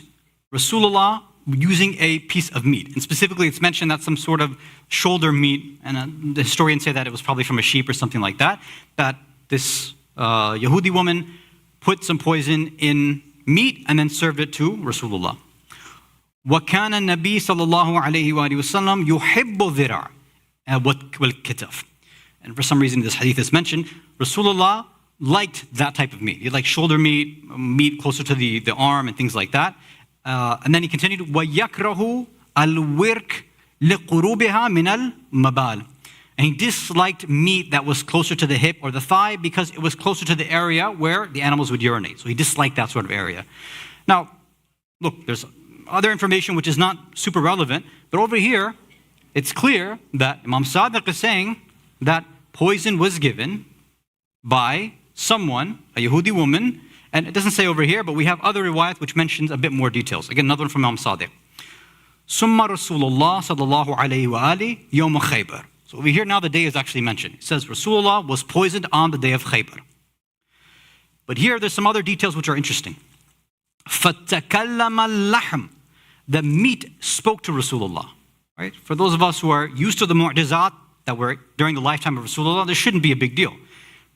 Rasulullah using a piece of meat. And specifically it's mentioned that some sort of shoulder meat, and the historians say that it was probably from a sheep or something like that, that this Yahudi woman put some poison in meat and then served it to Rasulullah. وَكَانَ النَّبِيُّ صَلَّى اللَّهُ عَلَيْهِ وَآلِهِ وَسَلَّمَ يُحِبُّ الذِّرَاعَ وَالْكِتَفِ. And for some reason this hadith is mentioned, Rasulullah liked that type of meat. He liked shoulder meat, meat closer to the arm and things like that. And then he continued, وَيَكْرَهُ الْوِرْكِ لِقُرُوبِهَا مِنَ الْمَبَالِ. And he disliked meat that was closer to the hip or the thigh because it was closer to the area where the animals would urinate. So he disliked that sort of area. Now, look, there's other information which is not super relevant, but over here, it's clear that Imam Sadiq is saying that poison was given by someone, a Yehudi woman, and it doesn't say over here, but we have other riwayat which mentions a bit more details. Again, another one from Imam Sadiq. Summa Rasulullah sallallahu alayhi wa ali yawm Khaybar. So over here now the day is actually mentioned. It says Rasulullah was poisoned on the day of Khaybar. But here there's some other details which are interesting. فَتَكَلَّمَ اللَّحْمُ. The meat spoke to Rasulullah. Right? For those of us who are used to the mu'jizat that were during the lifetime of Rasulullah, this shouldn't be a big deal.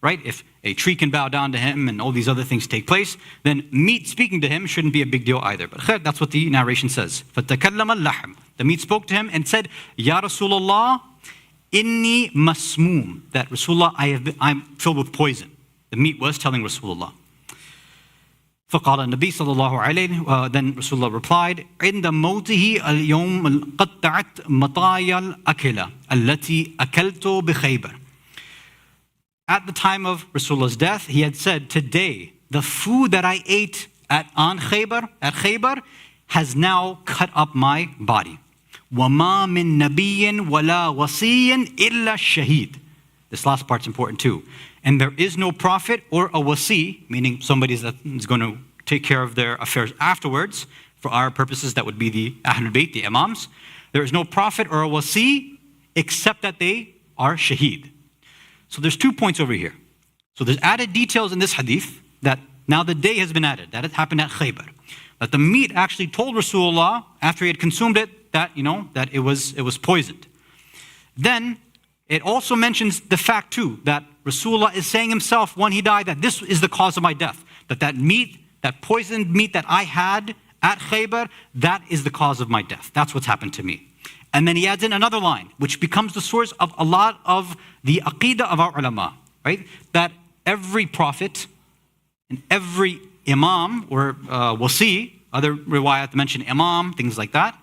Right? If a tree can bow down to him and all these other things take place, then meat speaking to him shouldn't be a big deal either. But khair, that's what the narration says. فَتَكَلَّمَ اللَّحْمُ. The meat spoke to him and said, Ya Rasulullah, inni masmoom. That Rasulullah, I'm filled with poison. The meat was telling Rasulullah. فقال النبي صلى الله عليه. Then Rasulullah replied, عند موته اليوم قطعت مطايا الأكلة التي أكلت بخيبر. At the time of Rasulullah's death, he had said, today, the food that I ate at Khaybar, has now cut up my body. وَمَا مِن نَبِيٍّ وَلَا وَصِيٍّ إِلَّا الشَّهِيدِ. This last part's important too. And there is no prophet or a wasi, meaning somebody that is going to take care of their affairs afterwards. For our purposes, that would be the Ahlul Bayt, the Imams. There is no prophet or a wasi except that they are shaheed. So there's 2 points over here. So there's added details in this hadith that now the day has been added. That it happened at Khaybar. That the meat actually told Rasulullah after he had consumed it that, that it was poisoned. Then it also mentions the fact too that Rasulullah is saying himself when he died that this is the cause of my death. That meat, that poisoned meat that I had at Khaybar, that is the cause of my death. That's what's happened to me. And then he adds in another line, which becomes the source of a lot of the aqidah of our ulama, right? That every prophet and every imam or wasi, other riwayat mention imam, things like that,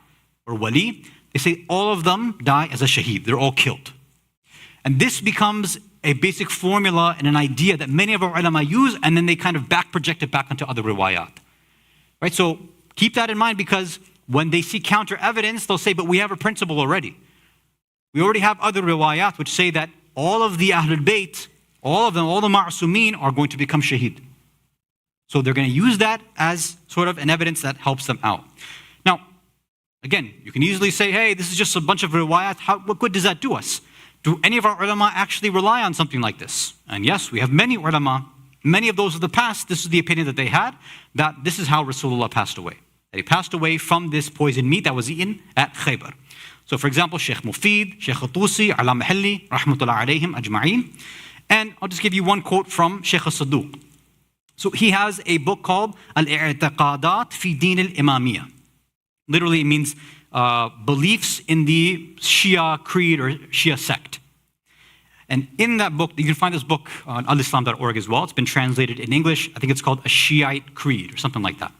or wali, they say all of them die as a shaheed. They're all killed. And this becomes a basic formula and an idea that many of our ulama use, and then they kind of back project it back onto other riwayat. Right? So keep that in mind, because when they see counter evidence, they'll say, but we have a principle already. We already have other riwayat which say that all of the Ahlul Bayt, all of them, all the ma'asumeen are going to become shaheed. So they're going to use that as sort of an evidence that helps them out. Now, again, you can easily say, hey, this is just a bunch of riwayat. What good does that do us? Do any of our ulama actually rely on something like this? And yes, we have many ulama, many of those of the past, this is the opinion that they had, that this is how Rasulullah passed away. That he passed away from this poisoned meat that was eaten at Khaybar. So for example, Sheikh Mufid, Sheikh Tusi, Ala Mahalli, Rahmatullah alayhim ajma'een. And I'll just give you one quote from Sheikh Saduq. So he has a book called Al-I'tiqadat fi Din al-Imamiyya. Literally it means beliefs in the Shia creed or Shia sect. And in that book, you can find this book on alislam.org as well. It's been translated in English. I think it's called A Shiite Creed or something like that.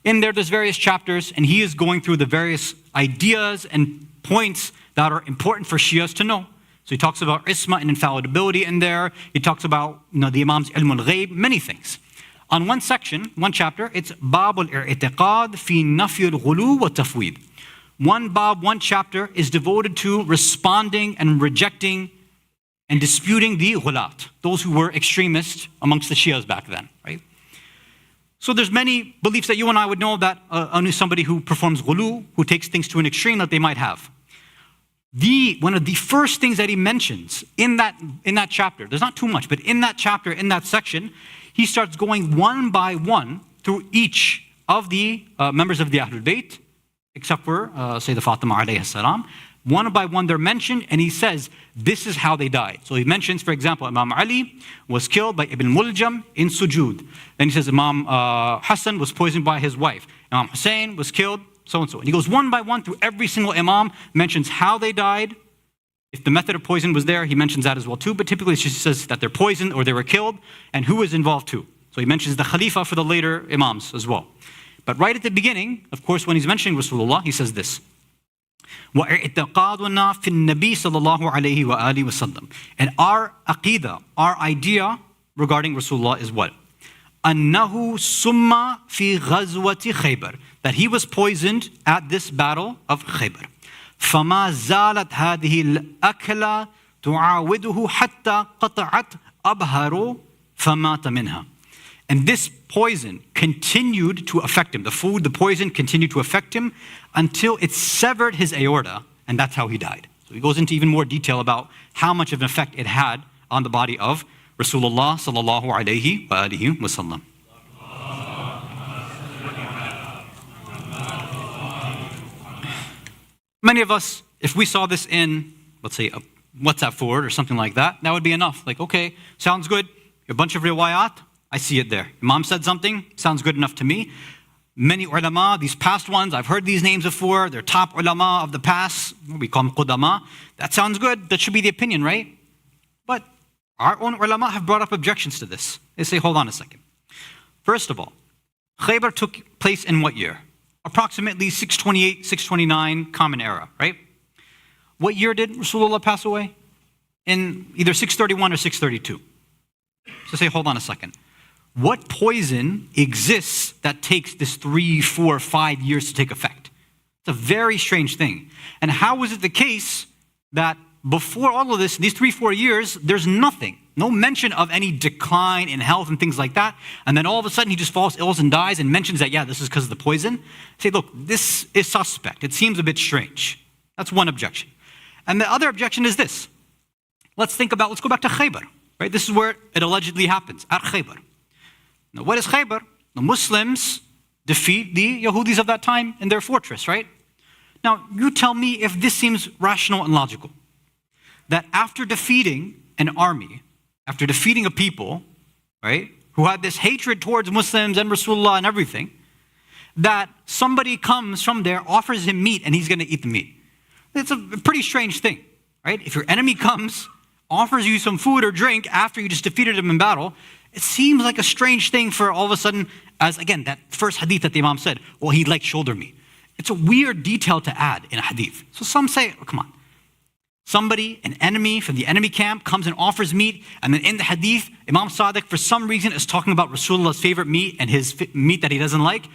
In there's various chapters, and he is going through the various ideas and points that are important for Shias to know. So he talks about isma and infallibility in there. He talks about the Imam's ilm al-ghayb, many things. On one section, one chapter, it's Bab al-i'tiqad fi nafi al-ghulu wa tafweed. One bab, one chapter is devoted to responding and rejecting and disputing the ghulat, those who were extremists amongst the Shias back then, right? So there's many beliefs that you and I would know that only somebody who performs ghulu, who takes things to an extreme, that they might have. One of the first things that he mentions in that chapter, there's not too much, but in that chapter, in that section, he starts going one by one through each of the members of the Ahlul Bayt, except for Sayyidah Fatima alayhi salam. One by one they're mentioned, and he says, this is how they died. So he mentions, for example, Imam Ali was killed by Ibn Muljam in sujood. Then he says Imam Hasan was poisoned by his wife. Imam Hussein was killed, so and so. And he goes one by one through every single Imam, mentions how they died. If the method of poison was there, he mentions that as well too. But typically it just says that they're poisoned or they were killed, and who was involved too. So he mentions the Khalifa for the later Imams as well. But right at the beginning, of course, when he's mentioning Rasulullah, he says this. وَاعْتِقَادُنَا فِي النَّبِي صَلَّى اللَّهُ عَلَيْهِ وَآلِهِ وَسَلَّمَ. And our aqidah, our idea regarding Rasulullah is what? أَنَّهُ سُمَّ فِي غَزْوَةِ خَيْبَرٍ. That he was poisoned at this battle of Khaybar. فما زالت هذه الأكلة تعاوده حتى قطعت أبهره فمات منها. And this poison continued to affect him. The food, the poison continued to affect him until it severed his aorta, and that's how he died. So he goes into even more detail about how much of an effect it had on the body of Rasulullah sallallahu alayhi wa alihi wa sallam. Many of us, if we saw this in, let's say, a WhatsApp forward or something like that, that would be enough. Like, okay, sounds good. A bunch of riwayat, I see it there. Imam said something, sounds good enough to me. Many ulama, these past ones, I've heard these names before, they're top ulama of the past, we call them qudama. That sounds good, that should be the opinion, right? But our own ulama have brought up objections to this. They say, hold on a second. First of all, Khaybar took place in what year? Approximately 628, 629 Common Era, right? What year did Rasulullah pass away? In either 631 or 632. So say, hold on a second. What poison exists that takes this 3, 4, 5 years to take effect? It's a very strange thing. And how is it the case that before all of this, these 3, 4 years, there's nothing, no mention of any decline in health and things like that, and then all of a sudden he just falls ill and dies and mentions that, yeah, this is because of the poison? Say, look, this is suspect. It seems a bit strange. That's one objection. And the other objection is this. Let's go back to Khaybar, right? This is where it allegedly happens, at Khaybar. Now, what is Khaybar? The Muslims defeat the Yahudis of that time in their fortress, right? Now, you tell me if this seems rational and logical. That after defeating an army, after defeating a people, right, who had this hatred towards Muslims and Rasulullah and everything, that somebody comes from there, offers him meat, and he's going to eat the meat. It's a pretty strange thing, right? If your enemy comes, offers you some food or drink after you just defeated him in battle, it seems like a strange thing for all of a sudden, as again, that first hadith that the Imam said, well, he liked shoulder meat. It's a weird detail to add in a hadith. So some say, oh, come on. Somebody, an enemy from the enemy camp, comes and offers meat, and then in the hadith, Imam Sadiq, for some reason, is talking about Rasulullah's favorite meat and his meat that he doesn't like.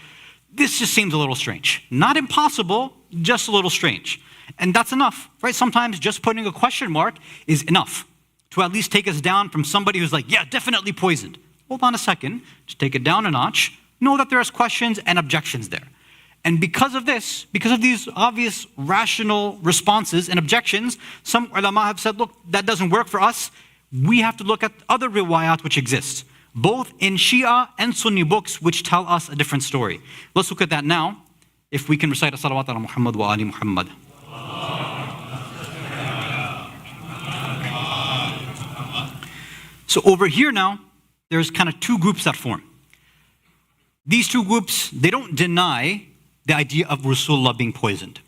This just seems a little strange. Not impossible, just a little strange. And that's enough, right? Sometimes just putting a question mark is enough to at least take us down from somebody who's like, yeah, definitely poisoned. Hold on a second, just take it down a notch. Know that there's questions and objections there. And because of this, because of these obvious rational responses and objections, some ulama have said, look, that doesn't work for us. We have to look at other riwayat which exist, both in Shia and Sunni books, which tell us a different story. Let's look at that now. If we can recite a salawat ala Muhammad wa ali Muhammad. So over here now, there's kind of two groups that form. These two groups, they don't deny the idea of Rasulullah being poisoned,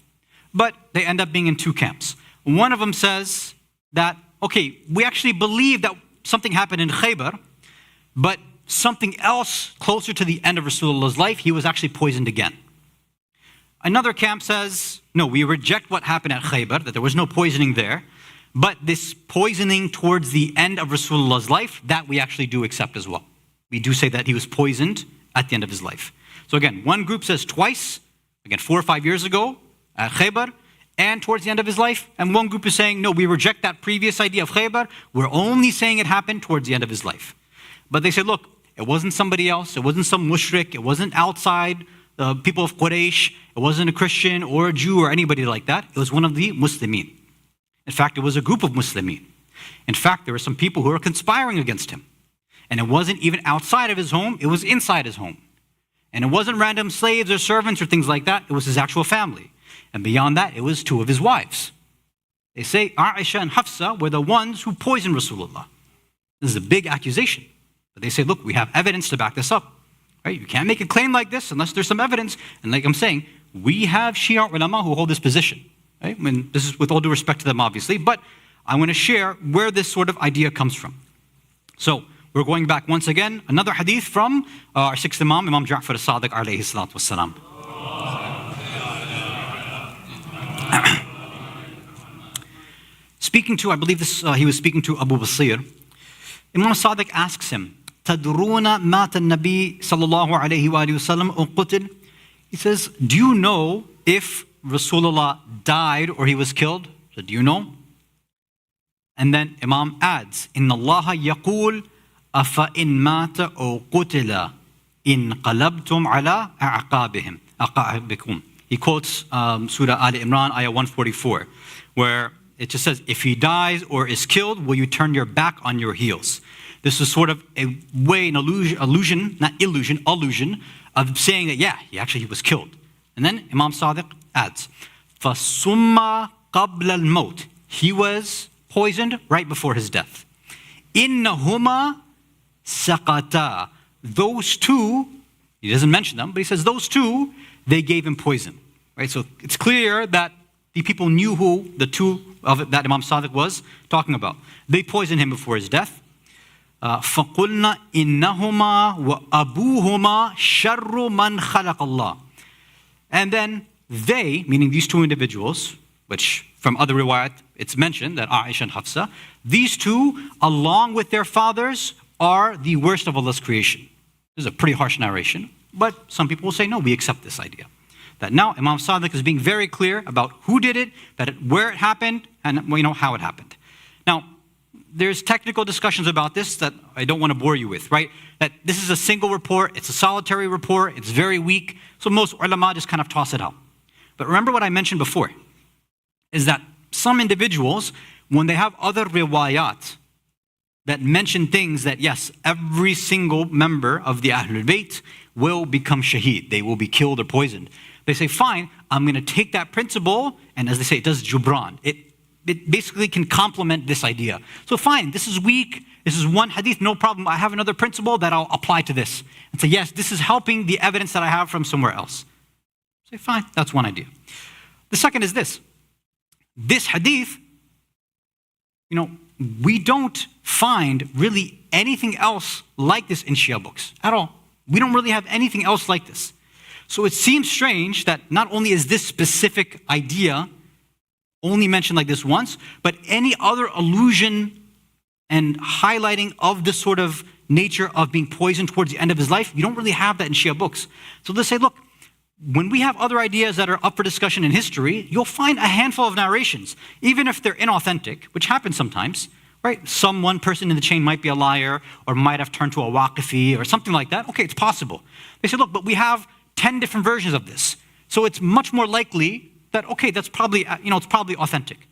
but they end up being in two camps. One of them says that, okay, we actually believe that something happened in Khaybar, but something else closer to the end of Rasulullah's life, he was actually poisoned again. Another camp says, no, we reject what happened at Khaybar, that there was no poisoning there, but this poisoning towards the end of Rasulullah's life, that we actually do accept as well. We do say that he was poisoned at the end of his life. So again, one group says twice, again 4 or 5 years ago at Khaybar, and towards the end of his life, and one group is saying, no, we reject that previous idea of Khaybar, we're only saying it happened towards the end of his life. But they say, look, it wasn't somebody else, it wasn't some mushrik, it wasn't outside the people of Quraysh, it wasn't a Christian or a Jew or anybody like that, it was one of the Muslimin. In fact, it was a group of Muslimin. In fact, there were some people who were conspiring against him. And it wasn't even outside of his home, it was inside his home. And it wasn't random slaves or servants or things like that, it was his actual family. And beyond that, it was 2 of his wives. They say Aisha and Hafsa were the ones who poisoned Rasulullah. This is a big accusation. But they say, look, we have evidence to back this up. Right? You can't make a claim like this unless there's some evidence. And like I'm saying, we have Shia ulama who hold this position. Right? I mean, this is with all due respect to them, obviously, but I want to share where this sort of idea comes from. So, we're going back once again, another hadith from our 6th Imam, Imam Ja'far as-Sadiq alayhi salatu wassalam. Speaking to, I believe this, he was speaking to Abu Basir, Imam Sadiq asks him, تَدْرُونَ مَاتَ النَّبِي صلى الله عليه وآله وسلم أُنْقُتِلْ. He says, do you know if Rasulullah died or he was killed? So do you know? And then Imam adds, Inna Allah yaqul afa in mata aw qutila in qalabtum ala a'aqabikum. He quotes Surah Ali Imran, ayah 144, where it just says, if he dies or is killed, will you turn your back on your heels? This is sort of a way, an allusion of saying that, yeah, he was killed. And then Imam Sadiq adds, فَصُمَّ قَبْلَ الْمَوْتِ. He was poisoned right before his death. إِنَّهُمَا سَقَطَا. Those two, he doesn't mention them, but he says those two, they gave him poison. Right? So it's clear that the people knew who the two of it that Imam Sadiq was talking about. They poisoned him before his death. فَقُلْنَا إِنَّهُمَا وَأَبُوهُمَا شَرُّ مَنْ خَلَقَ اللَّهِ. And then they, meaning these two individuals, which from other riwayat it's mentioned that Aisha and Hafsa, these two, along with their fathers, are the worst of Allah's creation. This is a pretty harsh narration, but some people will say, no, we accept this idea. That now Imam Sadiq is being very clear about who did it, where it happened, and how it happened. Now, there's technical discussions about this that I don't want to bore you with, right? That this is a single report, it's a solitary report, it's very weak, so most ulama just kind of toss it out. But remember what I mentioned before, is that some individuals, when they have other riwayat that mention things that, yes, every single member of the Ahlul Bayt will become shaheed, they will be killed or poisoned. They say, fine, I'm going to take that principle, and as they say, it does jubran. It basically can complement this idea. So fine, this is weak, this is one hadith, no problem. I have another principle that I'll apply to this. And say, yes, this is helping the evidence that I have from somewhere else. Say, fine, that's one idea. The second is this. This hadith, we don't find really anything else like this in Shia books at all. We don't really have anything else like this. So it seems strange that not only is this specific idea only mentioned like this once, but any other allusion and highlighting of this sort of nature of being poisoned towards the end of his life, you don't really have that in Shia books. So they say, look, when we have other ideas that are up for discussion in history, you'll find a handful of narrations, even if they're inauthentic, which happens sometimes, right? One person in the chain might be a liar or might have turned to a waqifi or something like that. Okay, it's possible. They say, look, but we have 10 different versions of this. So it's much more likely that, okay, that's probably, it's probably authentic.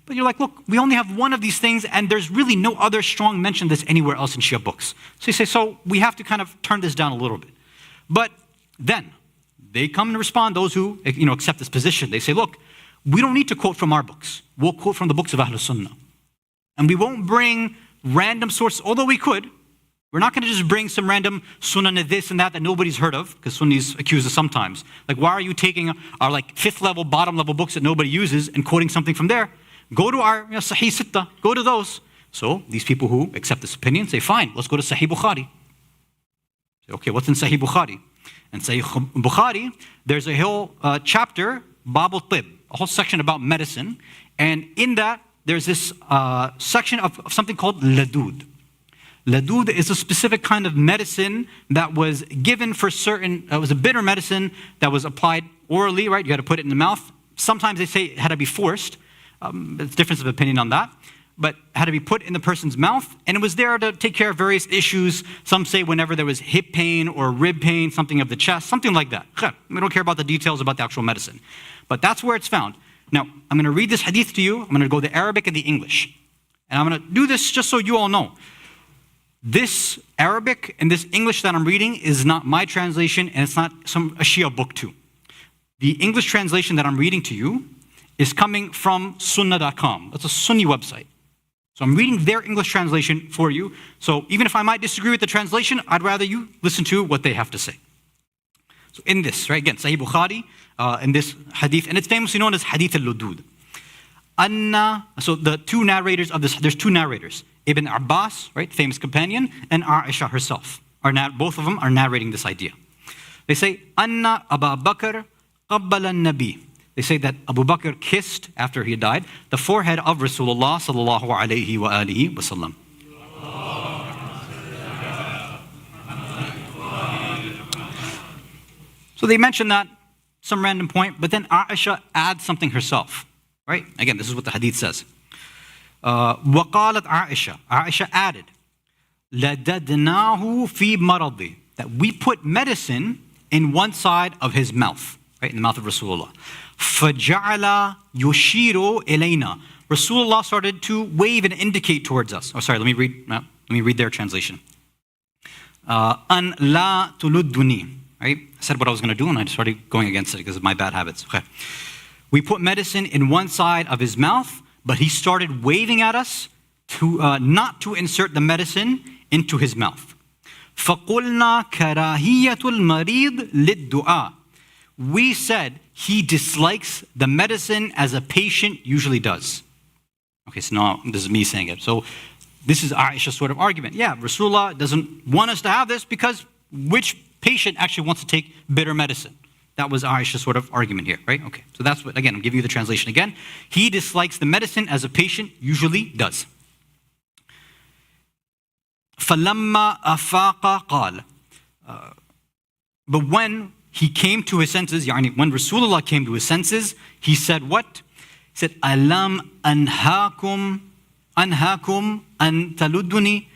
But you're like, look, we only have one of these things and there's really no other strong mention of this anywhere else in Shia books. So you say, so we have to kind of turn this down a little bit. But then they come and respond, those who, accept this position. They say, look, we don't need to quote from our books. We'll quote from the books of Ahlul Sunnah. And we won't bring random sources, although we could. We're not going to just bring some random sunnah this and that nobody's heard of, because Sunnis accuse us sometimes. Like, why are you taking our fifth level, bottom level books that nobody uses and quoting something from there? Go to our Sahih Sitta, go to those. So these people who accept this opinion say, fine, let's go to Sahih Bukhari. Say, okay, what's in Sahih Bukhari? And Sahih Bukhari, there's a whole chapter, Bab al-Tib, a whole section about medicine. And in that, there's this section of something called ladud. Ladud is a specific kind of medicine that was given for certain, it was a bitter medicine that was applied orally, right? You had to put it in the mouth. Sometimes they say it had to be forced. There's a difference of opinion on that. But it had to be put in the person's mouth, and it was there to take care of various issues. Some say whenever there was hip pain or rib pain, something of the chest, something like that. We don't care about the details about the actual medicine. But that's where it's found. Now, I'm going to read this hadith to you. I'm going to go the Arabic and the English. And I'm going to do this just so you all know. This Arabic and this English that I'm reading is not my translation, and it's not a Shia book too. The English translation that I'm reading to you is coming from sunnah.com. That's a Sunni website. So I'm reading their English translation for you. So even if I might disagree with the translation, I'd rather you listen to what they have to say. So in this, right, again, Sahih Bukhari, in this hadith, and it's famously known as Hadith al-Ludud. So the two narrators of this, there's two narrators. Ibn Abbas, right, famous companion, and Aisha herself. Both of them are narrating this idea. They say, Anna Abu Bakr qabbala an-Nabi. They say that Abu Bakr kissed, after he died, the forehead of Rasulullah sallallahu alayhi wa alihi wa sallam. So they mention that some random point, but then Aisha adds something herself, right? Again, this is what the hadith says. وَقَالَتْ Aisha, Aisha added, لَدَدْنَاهُ فِي مَرَضِي, that we put medicine in one side of his mouth, right, in the mouth of Rasulullah. فَجَعَلَ يُشِيرُ إِلَيْنَا, Rasulullah started to wave and indicate towards us. Oh, sorry, let me read their translation. أَنْ لَا تُلُدُّنِي, right? I said what I was going to do and I started going against it because of my bad habits. Okay. We put medicine in one side of his mouth, but he started waving at us to not to insert the medicine into his mouth. فَقُلْنَا كَرَاهِيَّةُ الْمَرِيضِ لِلدُّعَاءِ, we said he dislikes the medicine as a patient usually does. Okay, so now this is me saying it. So this is Aisha's sort of argument. Yeah, Rasulullah doesn't want us to have this because which patient actually wants to take bitter medicine? That was Aisha's sort of argument here, right? Okay, so that's what, again, I'll give you the translation again. He dislikes the medicine as a patient usually does. فَلَمَّا أَفَاقَ قَالَ, but when he came to his senses, يعني when Rasulullah came to his senses, he said what? He said, أَلَمْ أَنْهَاكُمْ أَنْ تَلُدُّنِي,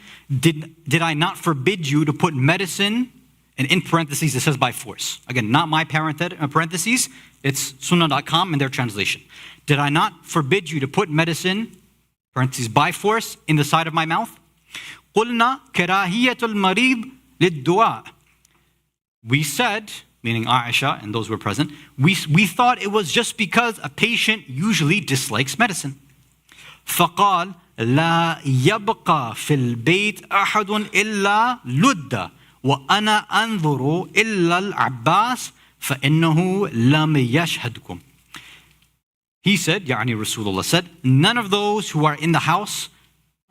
did I not forbid you to put medicine, and in parentheses it says by force. Again, not my parentheses, it's sunnah.com in their translation. Did I not forbid you to put medicine, parentheses, by force in the side of my mouth? قُلْنَا كَرَاهِيَّةُ الْمَرِيضِ لِلدُّعَاءِ, we said, meaning Aisha and those who were present, we thought it was just because a patient usually dislikes medicine. فَقَالَ لَا يَبْقَى فِي الْبَيْتِ أَحَدٌ إِلَّا لُدَّ وَأَنَا أَنظُرُ إِلَّا الْعَبَّاسِ فَإِنَّهُ لَمْ يَشْهَدْكُمْ. He said, يعني Rasulullah said, none of those who are in the house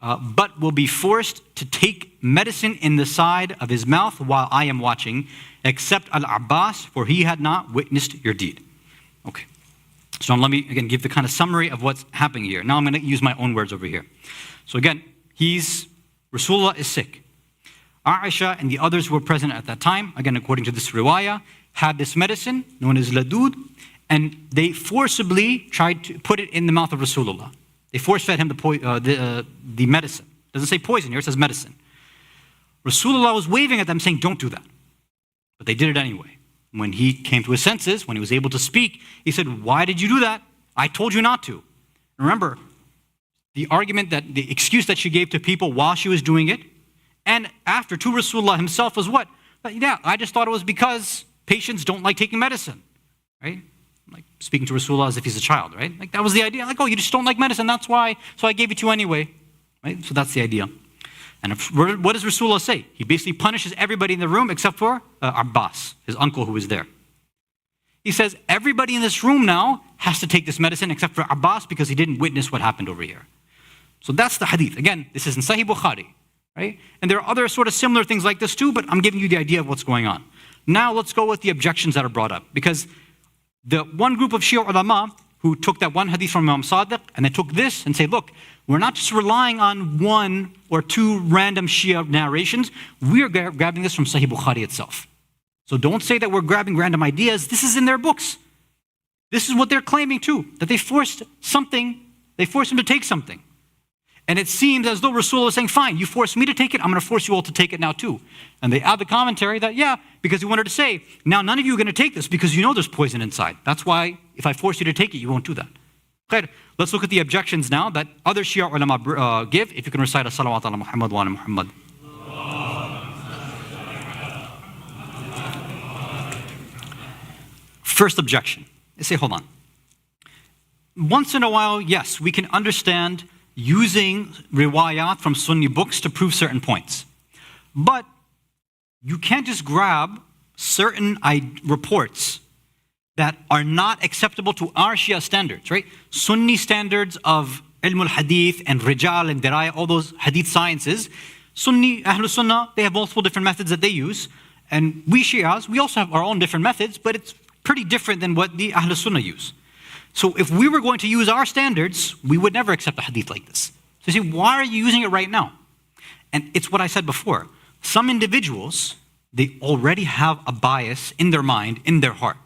but will be forced to take medicine in the side of his mouth while I am watching, except Al-Abbas, for he had not witnessed your deed. Okay. So let me, again, give the kind of summary of what's happening here. Now I'm going to use my own words over here. So again, Rasulullah is sick. Aisha and the others who were present at that time, again, according to this riwayah, had this medicine known as ladud, and they forcibly tried to put it in the mouth of Rasulullah. They force-fed him the medicine. It doesn't say poison here, it says medicine. Rasulullah was waving at them saying, don't do that. But they did it anyway. When he came to his senses, when he was able to speak, he said, why did you do that? I told you not to. Remember, the excuse that she gave to people while she was doing it, and after to Rasulullah himself was what? Yeah, I just thought it was because patients don't like taking medicine, right? Like speaking to Rasulullah as if he's a child, right? Like that was the idea. Like, oh, you just don't like medicine, that's why, so I gave it to you anyway, right? So that's the idea. And what does Rasulullah say? He basically punishes everybody in the room except for Abbas, his uncle who was there. He says, everybody in this room now has to take this medicine except for Abbas because he didn't witness what happened over here. So that's the hadith. Again, this is in Sahih Bukhari, right? And there are other sort of similar things like this too, but I'm giving you the idea of what's going on. Now let's go with the objections that are brought up, because the one group of Shia ulama who took that one hadith from Imam Sadiq and they took this and say, look, we're not just relying on one or two random Shia narrations, we are grabbing this from Sahih Bukhari itself. So don't say that we're grabbing random ideas, this is in their books. This is what they're claiming too, that they forced him to take something. And it seems as though Rasulullah is saying, fine, you forced me to take it, I'm going to force you all to take it now too. And they add the commentary that, yeah, because he wanted to say, now none of you are going to take this because you know there's poison inside. That's why if I force you to take it, you won't do that. Okay, let's look at the objections now that other Shia ulama give. If you can recite a salawat ala Muhammad wa ala Muhammad. First objection. They say, hold on. Once in a while, yes, we can understand using riwayat from Sunni books to prove certain points. But you can't just grab certain reports that are not acceptable to our Shia standards, right? Sunni standards of ilm al-hadith and rijal and diraya, all those hadith sciences. Sunni, Ahlul Sunnah, they have multiple different methods that they use. And we Shias, we also have our own different methods, but it's pretty different than what the Ahlul Sunnah use. So if we were going to use our standards, we would never accept a hadith like this. So you see, why are you using it right now? And it's what I said before. Some individuals, they already have a bias in their mind, in their heart.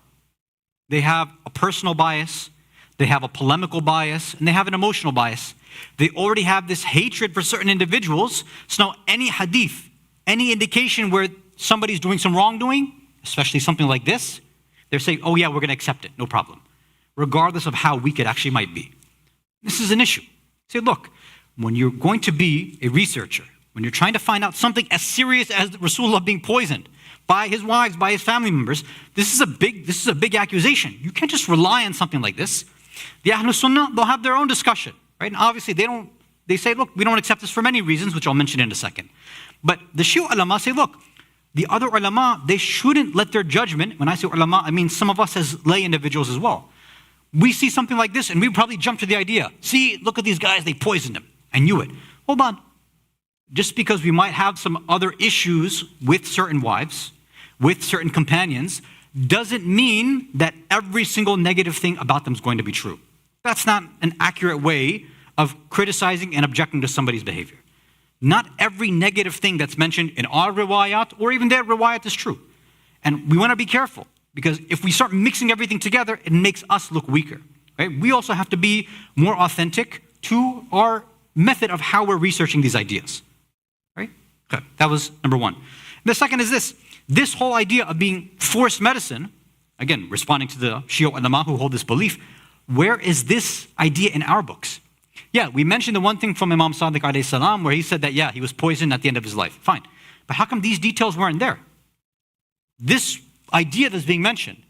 they have a personal bias, they have a polemical bias, and they have an emotional bias. They already have this hatred for certain individuals. So now any hadith, any indication where somebody's doing some wrongdoing, especially something like this, they're saying, oh yeah, we're going to accept it, no problem, regardless of how weak it actually might be. This is an issue. Say, look, when you're going to be a researcher, when you're trying to find out something as serious as Rasulullah being poisoned by his wives, by his family members, this is a big accusation. You can't just rely on something like this. The Ahlul Sunnah, they'll have their own discussion, right? And obviously they say, look, we don't accept this for many reasons, which I'll mention in a second. But the Shia ulama say, look, the other ulama, they shouldn't let their judgment, when I say ulama, I mean some of us as lay individuals as well. We see something like this and we probably jump to the idea, see, look at these guys, they poisoned him. I knew it. Hold on. Just because we might have some other issues with certain wives, with certain companions, doesn't mean that every single negative thing about them is going to be true. That's not an accurate way of criticizing and objecting to somebody's behavior. Not every negative thing that's mentioned in our riwayat or even their riwayat is true. And we want to be careful, because if we start mixing everything together, it makes us look weaker. Right? We also have to be more authentic to our method of how we're researching these ideas. Right? Okay, that was number one. The second is this whole idea of being forced medicine, again, responding to the Shia ulama who hold this belief, where is this idea in our books? Yeah, we mentioned the one thing from Imam Sadiq alayhi salam where he said that, yeah, he was poisoned at the end of his life. Fine. But how come these details weren't there? This idea that's being mentioned,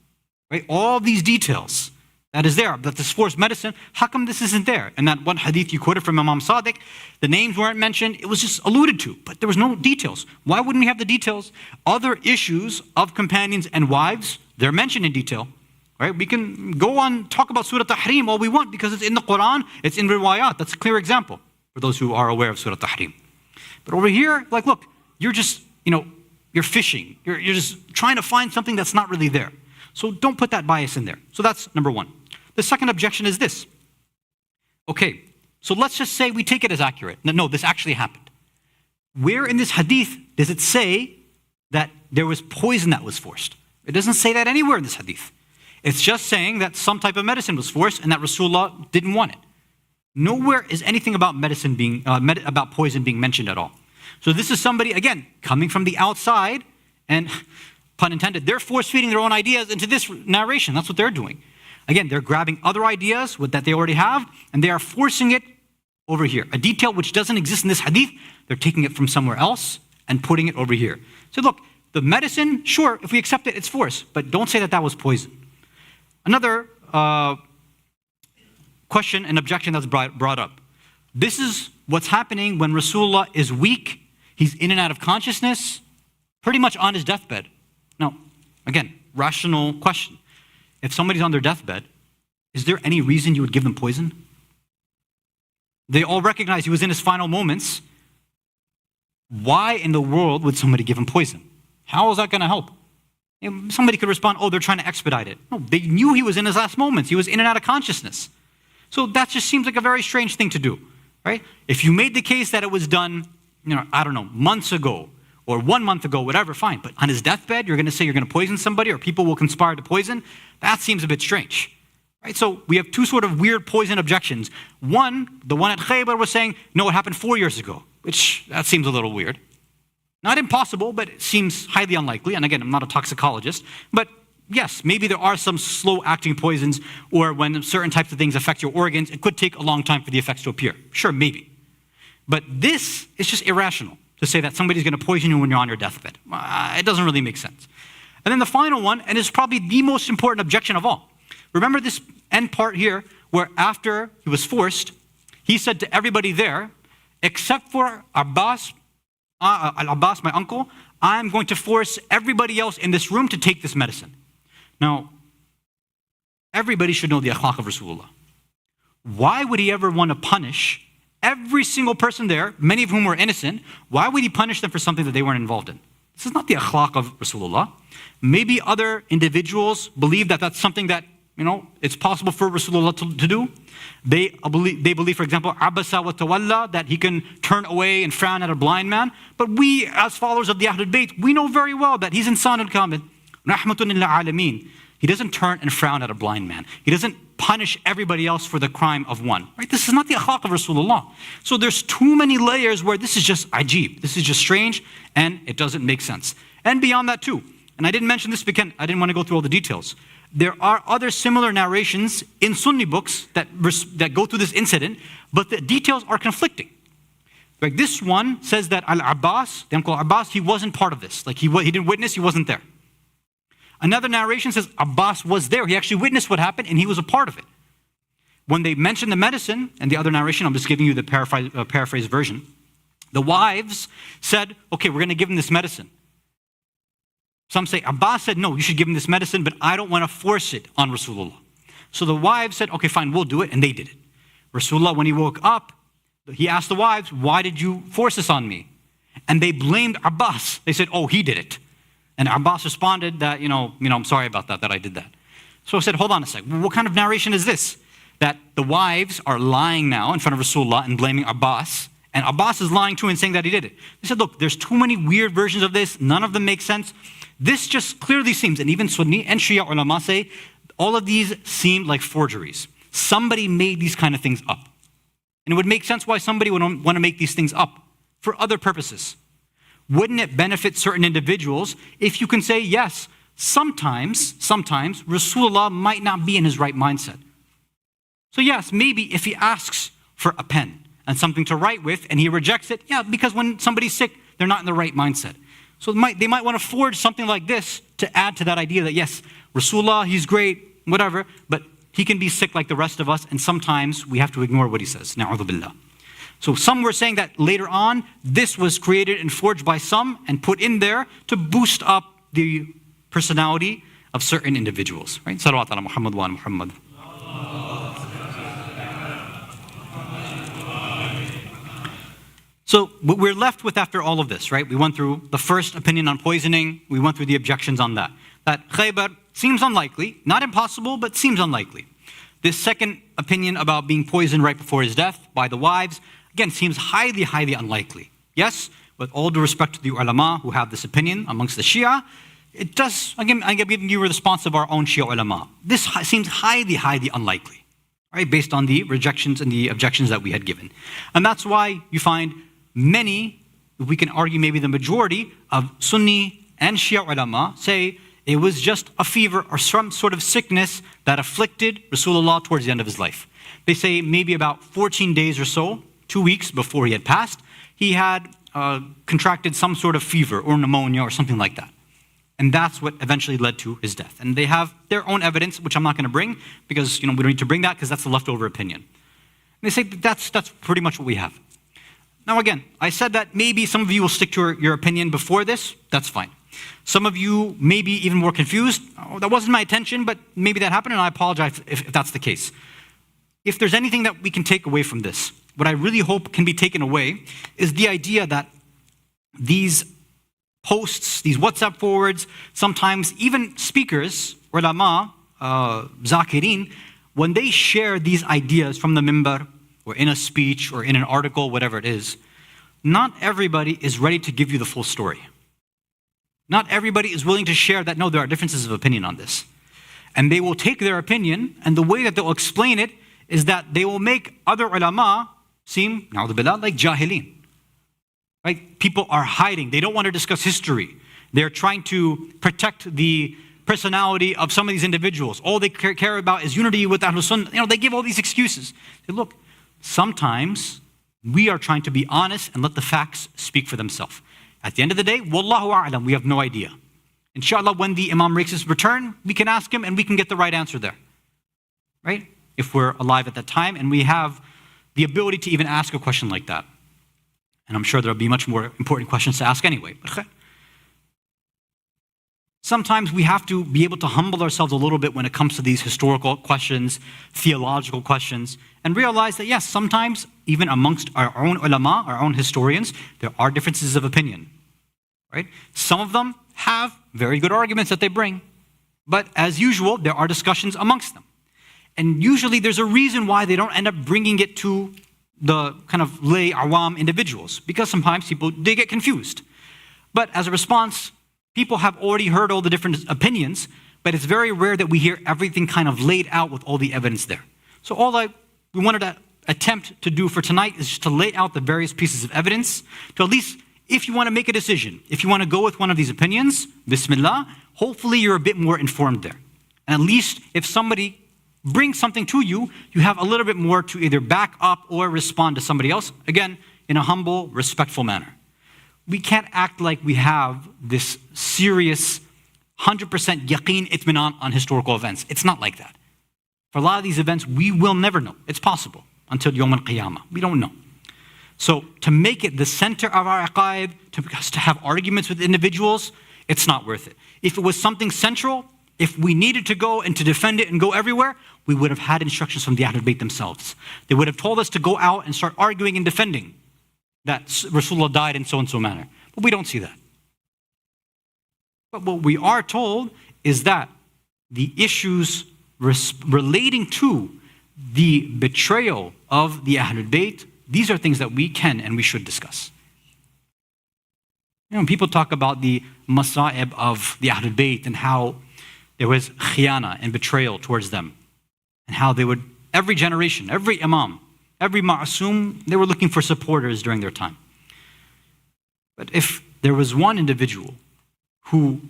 right? All these details that is there, that this forced medicine, how come this isn't there? And that one hadith you quoted from Imam Sadiq, the names weren't mentioned, it was just alluded to, but there was no details. Why wouldn't we have the details? Other issues of companions and wives, they're mentioned in detail. Right? We can go on, talk about Surah Tahrim all we want because it's in the Quran, it's in riwayat. That's a clear example for those who are aware of Surah Tahrim. But over here, like, look, you're just, you're fishing. You're just trying to find something that's not really there. So don't put that bias in there. So that's number one. The second objection is this. Okay, so let's just say we take it as accurate. No, this actually happened. Where in this hadith does it say that there was poison that was forced? It doesn't say that anywhere in this hadith. It's just saying that some type of medicine was forced and that Rasulullah didn't want it. Nowhere is anything about medicine being, about poison being mentioned at all. So this is somebody, again, coming from the outside, and pun intended, they're force-feeding their own ideas into this narration. That's what they're doing. Again, they're grabbing other ideas that they already have, and they are forcing it over here. A detail which doesn't exist in this hadith, they're taking it from somewhere else and putting it over here. So look, the medicine, sure, if we accept it, it's force, but don't say that that was poison. Another question and objection that's brought up. This is what's happening when Rasulullah is weak, he's in and out of consciousness, pretty much on his deathbed. Now, again, rational question. If somebody's on their deathbed, is there any reason you would give them poison? They all recognize he was in his final moments. Why in the world would somebody give him poison? How is that going to help? Somebody could respond, oh, they're trying to expedite it. No, they knew he was in his last moments. He was in and out of consciousness. So that just seems like a very strange thing to do, right? If you made the case that it was done, I don't know, months ago or 1 month ago, whatever, fine. But on his deathbed, you're going to say you're going to poison somebody or people will conspire to poison? That seems a bit strange, right? So we have two sort of weird poison objections. One, the one at Khaybar was saying, no, it happened 4 years ago, which that seems a little weird. Not impossible, but it seems highly unlikely. And again, I'm not a toxicologist, but yes, maybe there are some slow-acting poisons, or when certain types of things affect your organs, it could take a long time for the effects to appear. Sure, maybe. But this is just irrational, to say that somebody's going to poison you when you're on your deathbed. It doesn't really make sense. And then the final one, and it's probably the most important objection of all. Remember this end part here, where after he was forced, he said to everybody there, except for Abbas, Al-Abbas, my uncle, I'm going to force everybody else in this room to take this medicine. Now, everybody should know the akhlaq of Rasulullah. Why would he ever want to punish every single person there, many of whom were innocent? Why would he punish them for something that they weren't involved in? This is not the akhlaq of Rasulullah. Maybe other individuals believe that that's something that, it's possible for Rasulullah to do. They believe, for example, Abasa wa Tawalla, that he can turn away and frown at a blind man. But we, as followers of the Ahlul Bayt, we know very well that he's Insanul Kamil, Rahmatun lil Alameen. He doesn't turn and frown at a blind man. He doesn't punish everybody else for the crime of one. Right? This is not the akhlaq of Rasulullah. So there's too many layers where this is just ajib. This is just strange and it doesn't make sense. And beyond that too, and I didn't mention this because I didn't want to go through all the details. There are other similar narrations in Sunni books that go through this incident, but the details are conflicting. Like this one says that Al-Abbas, the uncle Abbas, he wasn't part of this. Like he didn't witness, he wasn't there. Another narration says Abbas was there. He actually witnessed what happened and he was a part of it. When they mentioned the medicine, and the other narration, I'm just giving you the paraphrase version, the wives said, okay, we're going to give him this medicine. Some say, Abbas said, no, you should give him this medicine, but I don't want to force it on Rasulullah. So the wives said, okay, fine, we'll do it, and they did it. Rasulullah, when he woke up, he asked the wives, why did you force this on me? And they blamed Abbas. They said, oh, he did it. And Abbas responded that, I'm sorry about that I did that. So I said, hold on a second. What kind of narration is this? That the wives are lying now in front of Rasulullah and blaming Abbas, and Abbas is lying too and saying that he did it. They said, look, there's too many weird versions of this. None of them make sense. This just clearly seems, and even Sunni and Shia ulama say, all of these seem like forgeries. Somebody made these kind of things up. And it would make sense why somebody would want to make these things up for other purposes. Wouldn't it benefit certain individuals if you can say, yes, sometimes Rasulullah might not be in his right mindset. So yes, maybe if he asks for a pen and something to write with and he rejects it, yeah, because when somebody's sick, they're not in the right mindset. So they might want to forge something like this to add to that idea that yes, Rasulullah, he's great, whatever, but he can be sick like the rest of us and sometimes we have to ignore what he says. Na'udhu billah. So some were saying that later on, this was created and forged by some and put in there to boost up the personality of certain individuals. Right? Salawat ala Muhammad wa ala Muhammad. So what we're left with after all of this, right? We went through the first opinion on poisoning. We went through the objections on that. That Khaybar seems unlikely, not impossible, but seems unlikely. This second opinion about being poisoned right before his death by the wives, again, seems highly, highly unlikely. Yes, with all due respect to the ulama who have this opinion amongst the Shia, it does, again, I'm giving you a response of our own Shia ulama. This seems highly, highly unlikely, right? Based on the rejections and the objections that we had given. And that's why you find many, we can argue maybe the majority of Sunni and Shia ulama say it was just a fever or some sort of sickness that afflicted Rasulullah towards the end of his life. They say maybe about 14 days or so, 2 weeks before he had passed, he had contracted some sort of fever or pneumonia or something like that. And that's what eventually led to his death. And they have their own evidence, which I'm not going to bring because we don't need to bring that because that's the leftover opinion. And they say that's pretty much what we have. Now again, I said that maybe some of you will stick to your opinion before this. That's fine. Some of you may be even more confused. Oh, that wasn't my intention, but maybe that happened, and I apologize if that's the case. If there's anything that we can take away from this, what I really hope can be taken away is the idea that these posts, these WhatsApp forwards, sometimes even speakers, ulama, zakirin, when they share these ideas from the minbar, or in a speech, or in an article, whatever it is, not everybody is ready to give you the full story. Not everybody is willing to share that, no, there are differences of opinion on this. And they will take their opinion, and the way that they'll explain it is that they will make other ulama seem, na'udhu billah, like jahilin. Right? People are hiding. They don't want to discuss history. They're trying to protect the personality of some of these individuals. All they care about is unity with Ahlul Sunnah. They give all these excuses. They look, sometimes we are trying to be honest and let the facts speak for themselves. At the end of the day, wallahu a'lam, we have no idea. Inshallah, when the Imam makes his return, we can ask him and we can get the right answer there. Right? If we're alive at that time and we have the ability to even ask a question like that. And I'm sure there'll be much more important questions to ask anyway. Sometimes we have to be able to humble ourselves a little bit when it comes to these historical questions, theological questions, and realize that yes, sometimes even amongst our own ulama, our own historians, there are differences of opinion, right? Some of them have very good arguments that they bring, but as usual, there are discussions amongst them. And usually there's a reason why they don't end up bringing it to the kind of lay awam individuals, because sometimes people, they get confused. But as a response, people have already heard all the different opinions, but it's very rare that we hear everything kind of laid out with all the evidence there. So we wanted to attempt to do for tonight is just to lay out the various pieces of evidence to at least, if you want to make a decision, if you want to go with one of these opinions, Bismillah, hopefully you're a bit more informed there. And at least if somebody brings something to you, you have a little bit more to either back up or respond to somebody else, again, in a humble, respectful manner. We can't act like we have this serious 100% yaqeen itminan on historical events. It's not like that. For a lot of these events, we will never know. It's possible until Yawm al-Qiyamah. We don't know. So to make it the center of our aqaid, to have arguments with individuals, it's not worth it. If it was something central, if we needed to go and to defend it and go everywhere, we would have had instructions from the Ahlul Bayt themselves. They would have told us to go out and start arguing and defending that Rasulullah died in so-and-so manner. But we don't see that. But what we are told is that the issues relating to the betrayal of the Ahlul Bayt, these are things that we can and we should discuss. You know, people talk about the masa'ib of the Ahlul Bayt and how there was khiyana and betrayal towards them. And how they would, every generation, every imam, every ma'asum, they were looking for supporters during their time. But if there was one individual who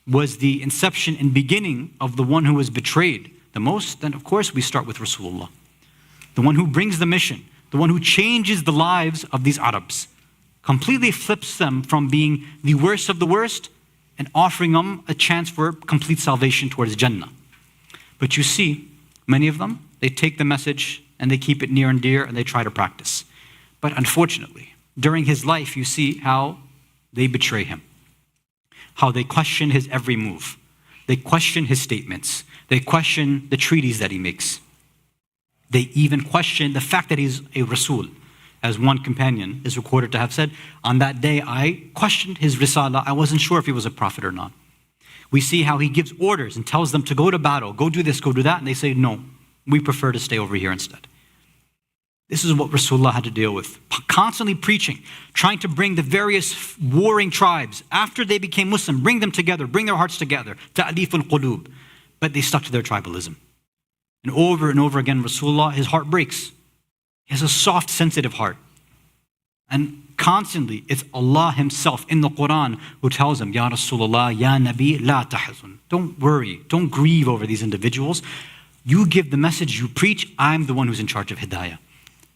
was the inception and beginning of the one who was betrayed the most, then of course we start with Rasulullah. The one who brings the mission, the one who changes the lives of these Arabs, completely flips them from being the worst of the worst and offering them a chance for complete salvation towards Jannah. But you see, many of them, they take the message and they keep it near and dear and they try to practice. But unfortunately, during his life, you see how they betray him, how they question his every move. They question his statements. They question the treaties that he makes. They even question the fact that he's a Rasul. As one companion is recorded to have said, on that day I questioned his risala. I wasn't sure if he was a prophet or not. We see how he gives orders and tells them to go to battle, go do this, go do that, and they say, no, we prefer to stay over here instead. This is what Rasulullah had to deal with. Constantly preaching, trying to bring the various warring tribes, after they became Muslim, bring them together, bring their hearts together, ta'lif al-qulub. But they stuck to their tribalism. And over again, Rasulullah, his heart breaks. He has a soft, sensitive heart. And constantly, it's Allah Himself in the Quran who tells him, Ya Rasulullah, Ya Nabi, la tahzun. Don't worry, don't grieve over these individuals. You give the message, you preach, I'm the one who's in charge of Hidayah.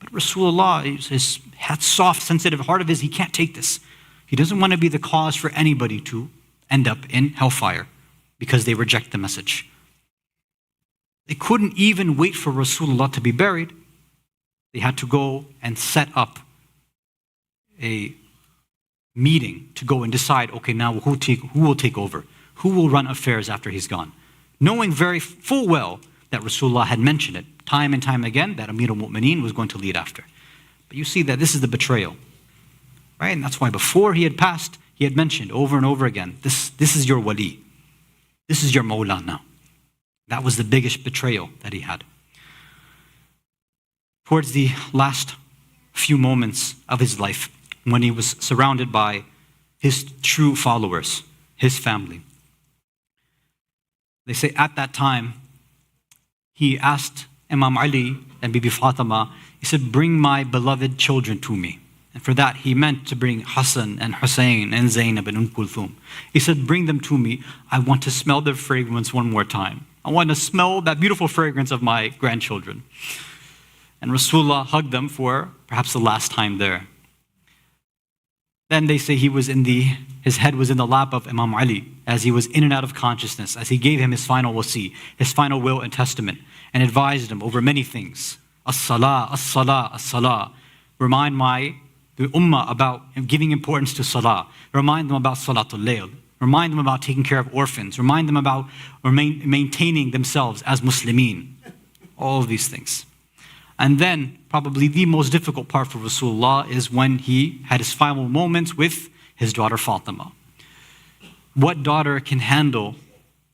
But Rasulullah, his soft, sensitive heart of his, he can't take this. He doesn't want to be the cause for anybody to end up in hellfire because they reject the message. They couldn't even wait for Rasulullah to be buried. They had to go and set up a meeting to go and decide, okay, now who will take over? Who will run affairs after he's gone? Knowing very full well that Rasulullah had mentioned it time and time again, that Amir al-Mu'mineen was going to lead after. But you see that this is the betrayal, right? And that's why before he had passed, he had mentioned over and over again, this is your wali. This is your mawla now. That was the biggest betrayal that he had. Towards the last few moments of his life, when he was surrounded by his true followers, his family, they say at that time, he asked Imam Ali and Bibi Fatima, he said, bring my beloved children to me. And for that, he meant to bring Hasan and Hussein and Zainab and Kulthum. He said, bring them to me. I want to smell their fragrance one more time. I want to smell that beautiful fragrance of my grandchildren. And Rasulullah hugged them for perhaps the last time there. Then they say his head was in the lap of Imam Ali as he was in and out of consciousnness, as he gave him his final wasi, his final will and testament, and advised him over many things. As-salah, as-salah, as-salah. Remind the ummah about giving importance to salah. Remind them about salatul layl. Remind them about taking care of orphans. Remind them about maintaining themselves as Muslimin. All of these things. And then, probably the most difficult part for Rasulullah is when he had his final moments with his daughter Fatima. What father can handle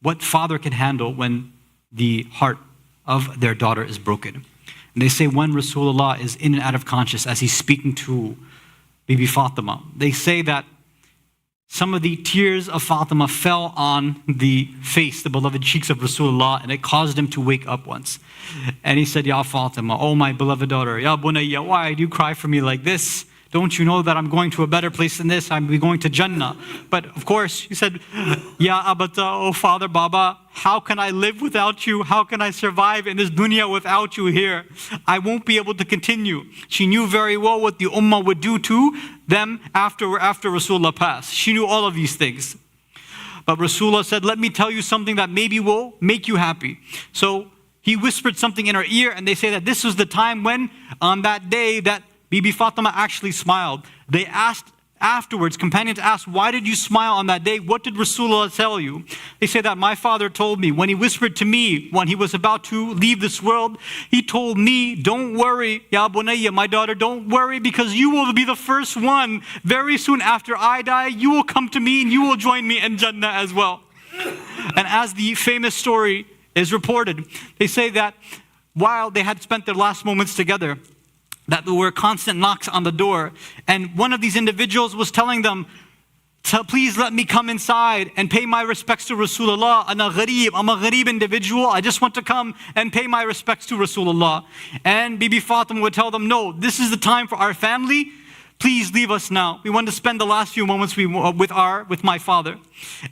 when the heart of their daughter is broken? And they say when Rasulullah is in and out of conscious as he's speaking to Bibi Fatima, they say that some of the tears of Fatima fell on the face, the beloved cheeks of Rasulullah, and it caused him to wake up once. And he said, Ya Fatima, oh my beloved daughter, Ya Bunayya, why do you cry for me like this? Don't you know that I'm going to a better place than this? I'm going to Jannah. But of course, he said, Ya Abata, oh father, Baba, how can I live without you? How can I survive in this dunya without you here? I won't be able to continue. She knew very well what the ummah would do to them after Rasulullah passed. She knew all of these things. But Rasulullah said, let me tell you something that maybe will make you happy. So he whispered something in her ear, and they say that this was the time when, on that day, that Bibi Fatima actually smiled. They asked afterwards, companions asked, why did you smile on that day? What did Rasulullah tell you? They say that my father told me, when he whispered to me, when he was about to leave this world, he told me, don't worry, Ya Bunayya, my daughter, don't worry, because you will be the first one. Very soon after I die, you will come to me and you will join me in Jannah as well. And as the famous story is reported, they say that while they had spent their last moments together, that there were constant knocks on the door, and one of these individuals was telling them, please let me come inside and pay my respects to Rasulullah. I'm a ghareeb individual. I just want to come and pay my respects to Rasulullah. And Bibi Fatima would tell them, no, this is the time for our family. Please leave us now. We want to spend the last few moments with my father.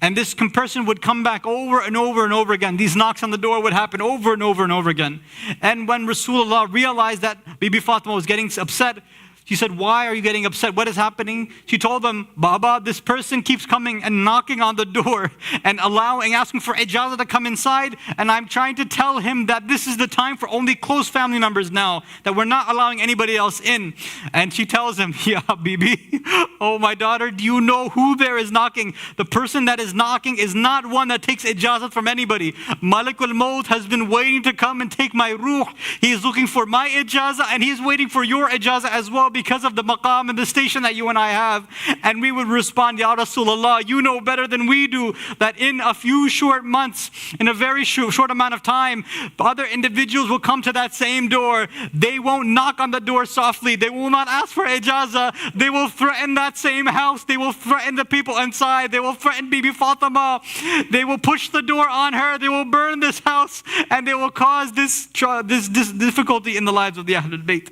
And this person would come back over and over and over again. These knocks on the door would happen over and over and over again. And when Rasulullah realized that Bibi Fatima was getting upset, she said, why are you getting upset? What is happening? She told them, Baba, this person keeps coming and knocking on the door and asking for ijazah to come inside. And I'm trying to tell him that this is the time for only close family members now, that we're not allowing anybody else in. And she tells him, Ya Bibi, oh my daughter, do you know who there is knocking? The person that is knocking is not one that takes ijazah from anybody. Malakul Maut has been waiting to come and take my ruh. He is looking for my ijazah, and he is waiting for your ijazah as well, because of the maqam and the station that you and I have. And we would respond, Ya Rasulullah, you know better than we do that in a few short months, in a very short amount of time, other individuals will come to that same door. They won't knock on the door softly. They will not ask for ijazah. They will threaten that same house. They will threaten the people inside. They will threaten Bibi Fatima. They will push the door on her. They will burn this house, and they will cause this difficulty in the lives of the Ahlul Bayt.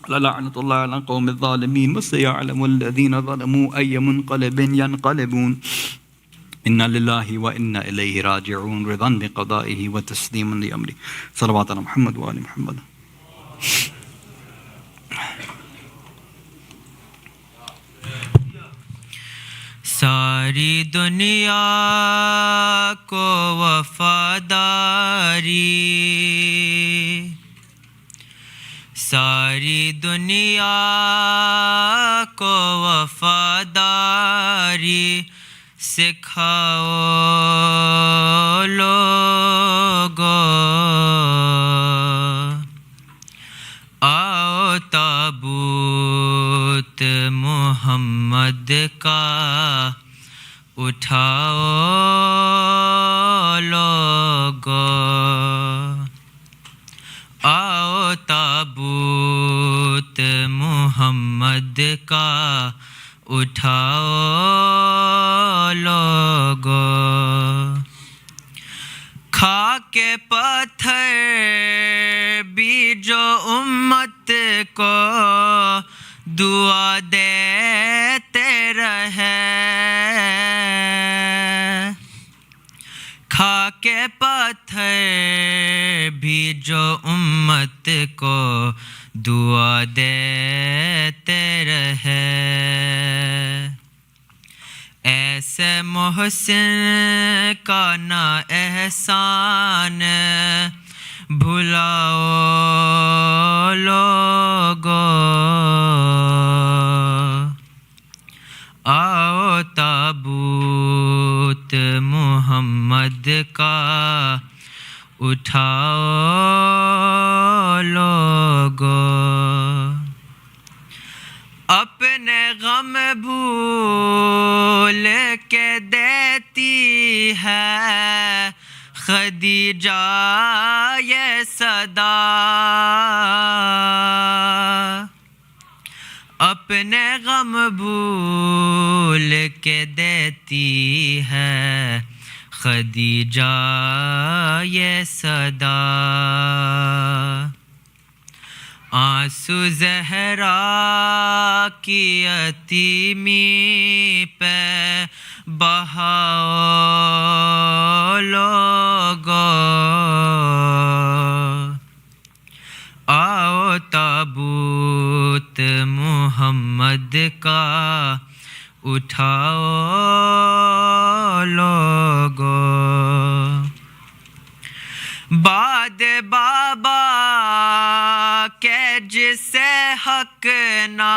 لعنة الله على القوم الظالمين وسيعلم الذين ظلموا أي منقلب ينقلبون إنا لله وإنا إليه راجعون رضا بقضائه وتسليما لأمره صلوات على محمد وآل محمد. सारी दुनिया को वफादारी, सारी दुनिया को वफादारी सिखाओ लोगों, आओ ताबूत मोहम्मद का उठाओ लोगों, आओ ताबूत मोहम्मद का उठाओ लोगों, खाके पत्थर भी जो उम्मत को दुआ देते रहे, खाके पत्थर भी जो उम्मत को दुआ देते रहे, ऐसे मोहसिन का ना एहसान भुलाओ लोगों, आओ ताबूत मोहम्मद का उठाओ लोगों, अपने गम भूल के देती है खदीजा ये सदा, اپنے غم بھول کے دیتی ہے خدیجہ یہ صدا، آنسو زہرا کی یتیمی پہ بہاؤ لوگو، آؤ تابوت محمد کا اٹھاؤ لوگو، بعد بابا کے جسے حق نہ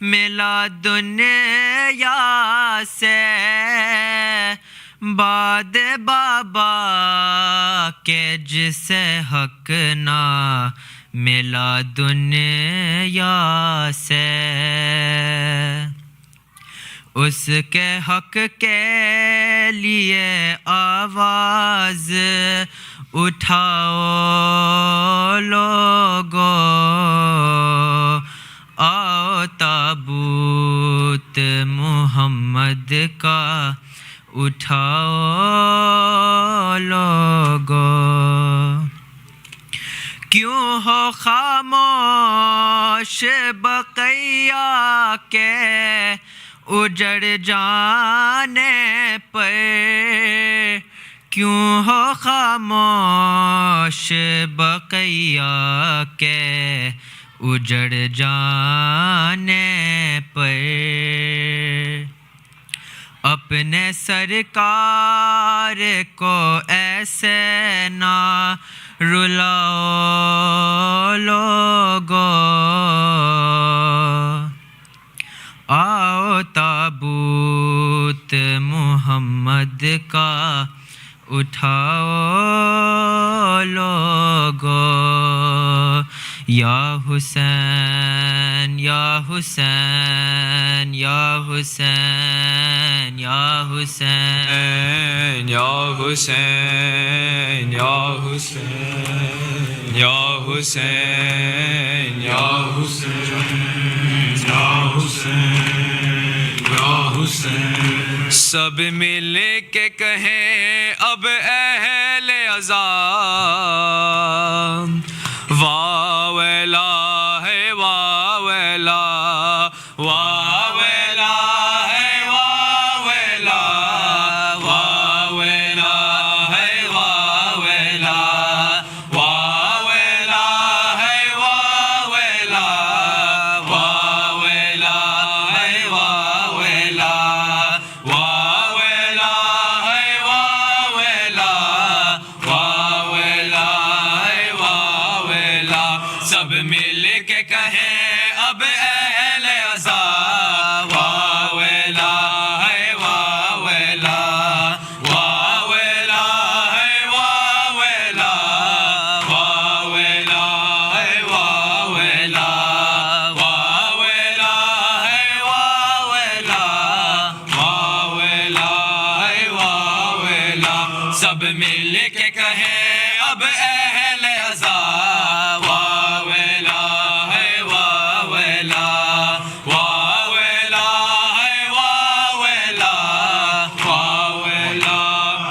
ملا دنیا سے، بعد بابا کے جسے حق نہ ملا دنیا سے، اس کے حق کے لیے آواز اٹھاؤ لوگو، آؤ تابوت محمد کا اٹھاؤ لوگو، کیوں ہو خاموش بقیہ کے اجڑ جانے پر، کیوں ہو خاموش بقیہ کے اجڑ جانے پر، اپنے سرکار کو ایسے نہ رلاؤ لوگو، آؤ تابوت محمد کا اٹھاؤ لوگو، یا حسین یا حسین یا حسین یا حسین یا حسین یا حسین یا حسین یا حسین یا حسین یا حسین، سب مل کے کہیں اب اہل عذاب، واہ ویلا ہے واہ ویلا، واہ ویلا ہے واہ ویلا، واہ ویلا ہے واہ ویلا، واہ ویلا ہے واہ ویلا، واہ ویلا ہے واہ ویلا، واہ ویلا ہے واہ ویلا، واہ ویلا ہے واہ ویلا، سب مل کے کہیں اب اہل عذاب، واہ ویلا ہے واہ ویلا، واہ ویلا ہے واہ ویلا، واہ ویلا ہے واہ ویلا، واہ ویلا ہے واہ ویلا، واہ ویلا ہے واہ ویلا، سب مل کے کہیں اب اہل عذاب، واہ ویلا ہے واہ ویلا، واہ ویلا ہے واہ ویلا، واہ ویلا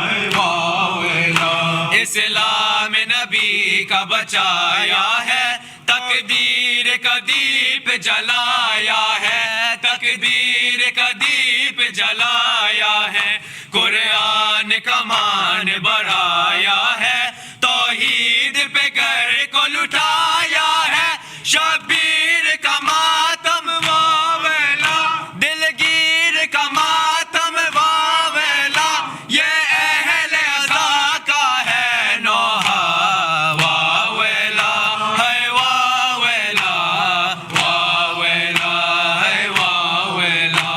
ہے واہ ویلا، اسلام نبی کا بچایا ہے، تقدیر کا دیپ جلایا ہے، تقدیر کا دیپ جلایا ہے، قرآن کا مان بڑھایا ہے، توحید پہ گھر کو لٹایا ہے، شبیر کا ماتم واہ ویلا، دلگیر کا ماتم واہ ویلا، یہ اہل عزا کا ہے نوحہ، واہ ویلا ہے واہ ویلا، واہ ویلا ہے واہ ویلا،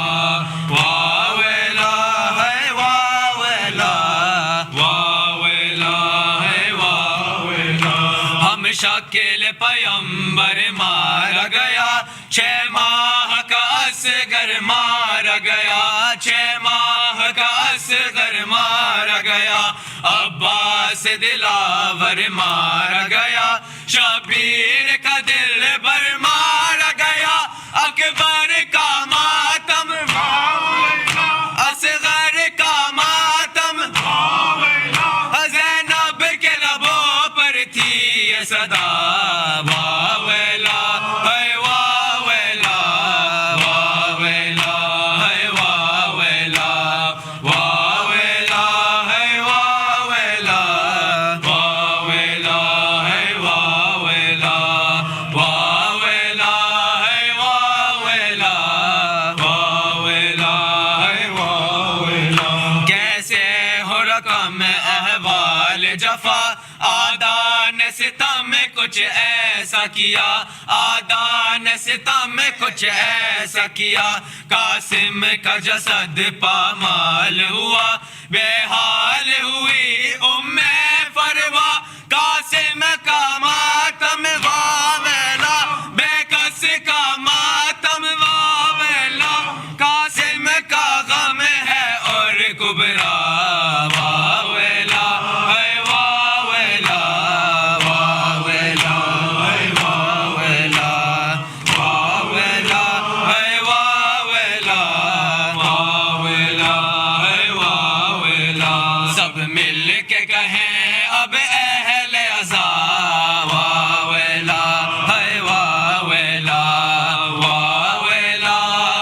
واہ ویلا ہے واہ ویلا، واہ ویلا ہے واہ ویلا، ہم شکل پیمبر مارا گیا، 6 ماہ کا اصغر مارا گیا، 6 ماہ کا اصغر مارا گیا، عباس دلاور مارا گیا، شبیر کا دل بر مارا گیا، صدا واہ ویلا ہے واہ ویلا واہ ویلا ہے واہ ویلا واہ ویلا ہے واہ ویلا واہ ویلا ہے واہ ویلا واہ ویلا ہے واہ ویلا واہ ویلا ہے واہ ویلا کیسے ہو رقم احوال جفا آدان ستم میں کچھ ایسا کیا آدان ستم میں کچھ ایسا کیا قاسم کا جسد پامال ہوا بے حال ہوئی فروا قاسم کا ماتم واہ ویلا بے کس کا ماتم واہ ویلا قاسم کا غم ہے اور کبرا واہ ویلا ہے واہ ویلا واہ ویلا ہے واہ ویلا واہ ویلا ہے واہ ویلا واہ ویلا ہے واہ ویلا سب مل کے کہیں اب اہل عزا واہ ویلا ہے واہ ویلا واہ ویلا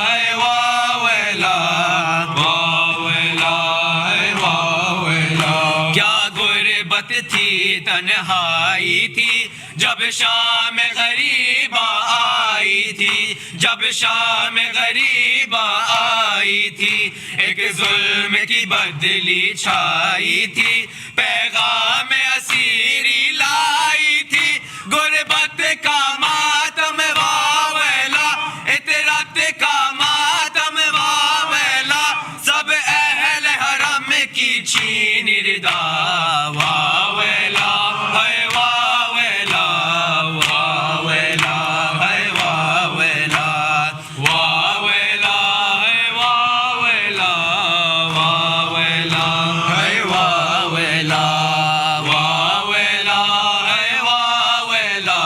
ہے واہ ویلا واہ ویلا ہے واہ ویلا کیا غربت تھی تنہائی تھی جب شام غریبہ آئی تھی جب شام غریبہ آئی تھی ایک ظلم کی بدلی چھائی تھی پیغام اسیری لائی تھی غربت کا ماتم واہ ویلا اطرت کا ماتم واہ ویلا سب اہل حرم کی چھین ردا واہ ویلا ہے واہ ویلا واہ ویلا ہے واہ ویلا واہ ویلا ہے واہ ویلا واہ ویلا ہے واہ ویلا واہ ویلا ہے واہ ویلا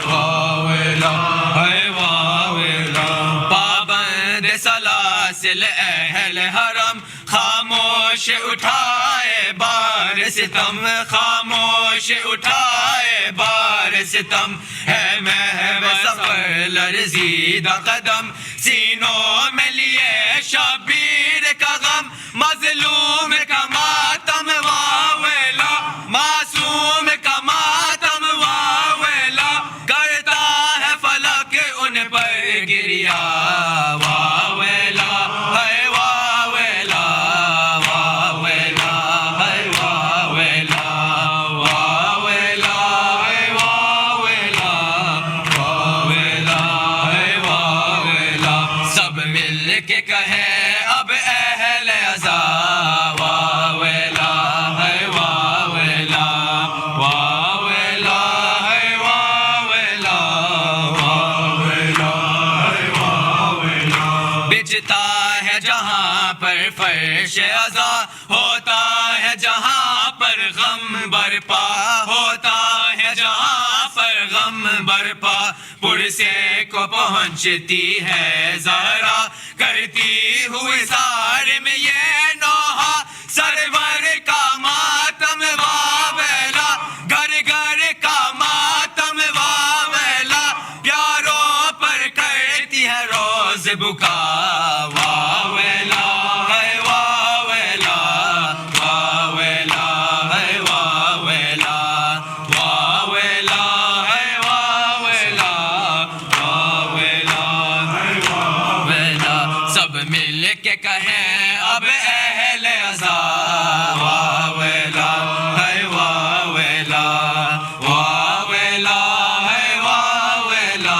واہ ویلا ہے واہ ویلا پابند سلاسل اہل حرم خاموش اٹھائے بار ستم خاموش اٹھائے بار ستم ہے محو سفر لرزیدہ قدم سینوں میں لیے شبیر کا غم مظلوم کا ماتم واہ ویلا معصوم کا ماتم واہ ویلا کرتا ہے فلک ان پر گریا واہ ویلا ہے واہ ویلا واہ ویلا ہے واہ ویلا واہ ویلا ہے واہ ویلا واہ ویلا ہے واہ ویلا سب مل کے کہیں اب اہل عزا واہ ویلا ہے واہ ویلا واہ ویلا ہے واہ ویلا واہ ویلا ہے واہ ویلا بچتا ہے جہاں پر فرش عزا ہوتا ہے جہاں پر غم برپا ہوتا ہے جہاں پر غم برپا پرسے کو پہنچتی ہے زہرا کرتی ہوئی سار میں یہ نوحہ سرور کا ماتم واہ ویلا گھر گھر کا ماتم واہ ویلا پیاروں پر کرتی ہے روز بکا واہ ویلا ہے واہ ویلا واہ ویلا ہے واہ ویلا واہ ویلا ہے واہ ویلا واہ ویلا ہے واہ ویلا سب مل کے کہیں اب اہل عزا واہ ویلا ہے واہ ویلا واہ ویلا ہے واہ ویلا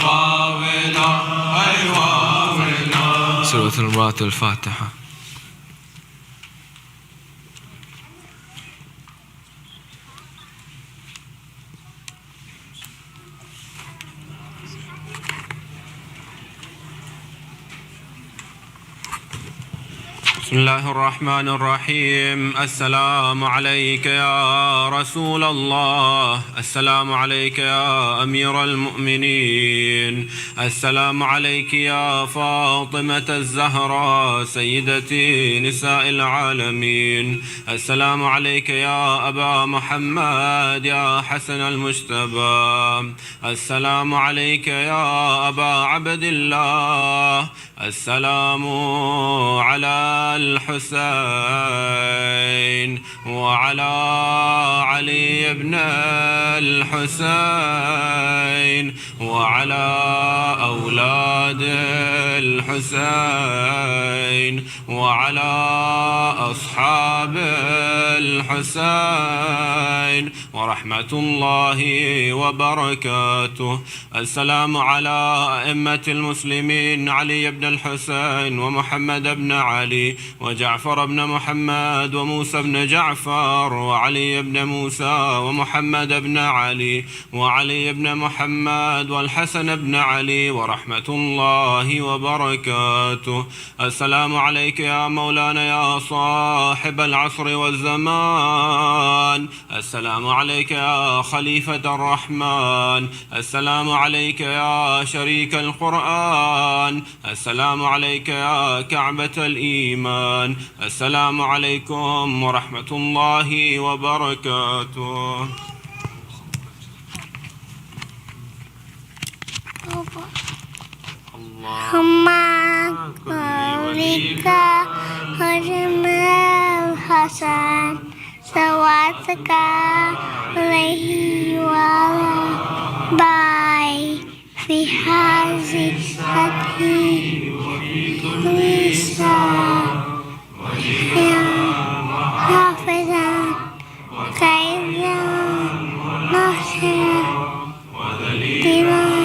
واہ ویلا ہے واہ ویلا سورة المرأة الفاتحة بسم الله الرحمن الرحيم. السلام عليك يا رسول الله، السلام عليك يا أمير المؤمنين، السلام عليك يا فاطمة الزهراء سيدتي نساء العالمين، السلام عليك يا أبا محمد يا حسن المجتبى، السلام عليك يا أبا عبد الله، السلام على الحسين وعلى علي بن الحسين وعلى أولاد الحسين وعلى أصحاب الحسين ورحمة الله وبركاته. السلام على أئمة المسلمين علي بن الحسين ومحمد بن علي وجعفر بن محمد وموسى بن جعفر وعلي بن موسى ومحمد بن علي وعلي بن محمد والحسن بن علي ورحمة الله وبركاته. السلام عليك يا مولانا يا صاحب العصر والزمان، السلام عليك يا خليفة الرحمن، السلام عليك يا شريك القرآن، السلام عليك يا كعبة الإيمان، السلام عليكم ورحمة الله وبركاته. اللهم بارك حجم الحسن صلواتك عليه وعلى باي في هذه الرسالة حافظا كيدا ناصرا ديوانا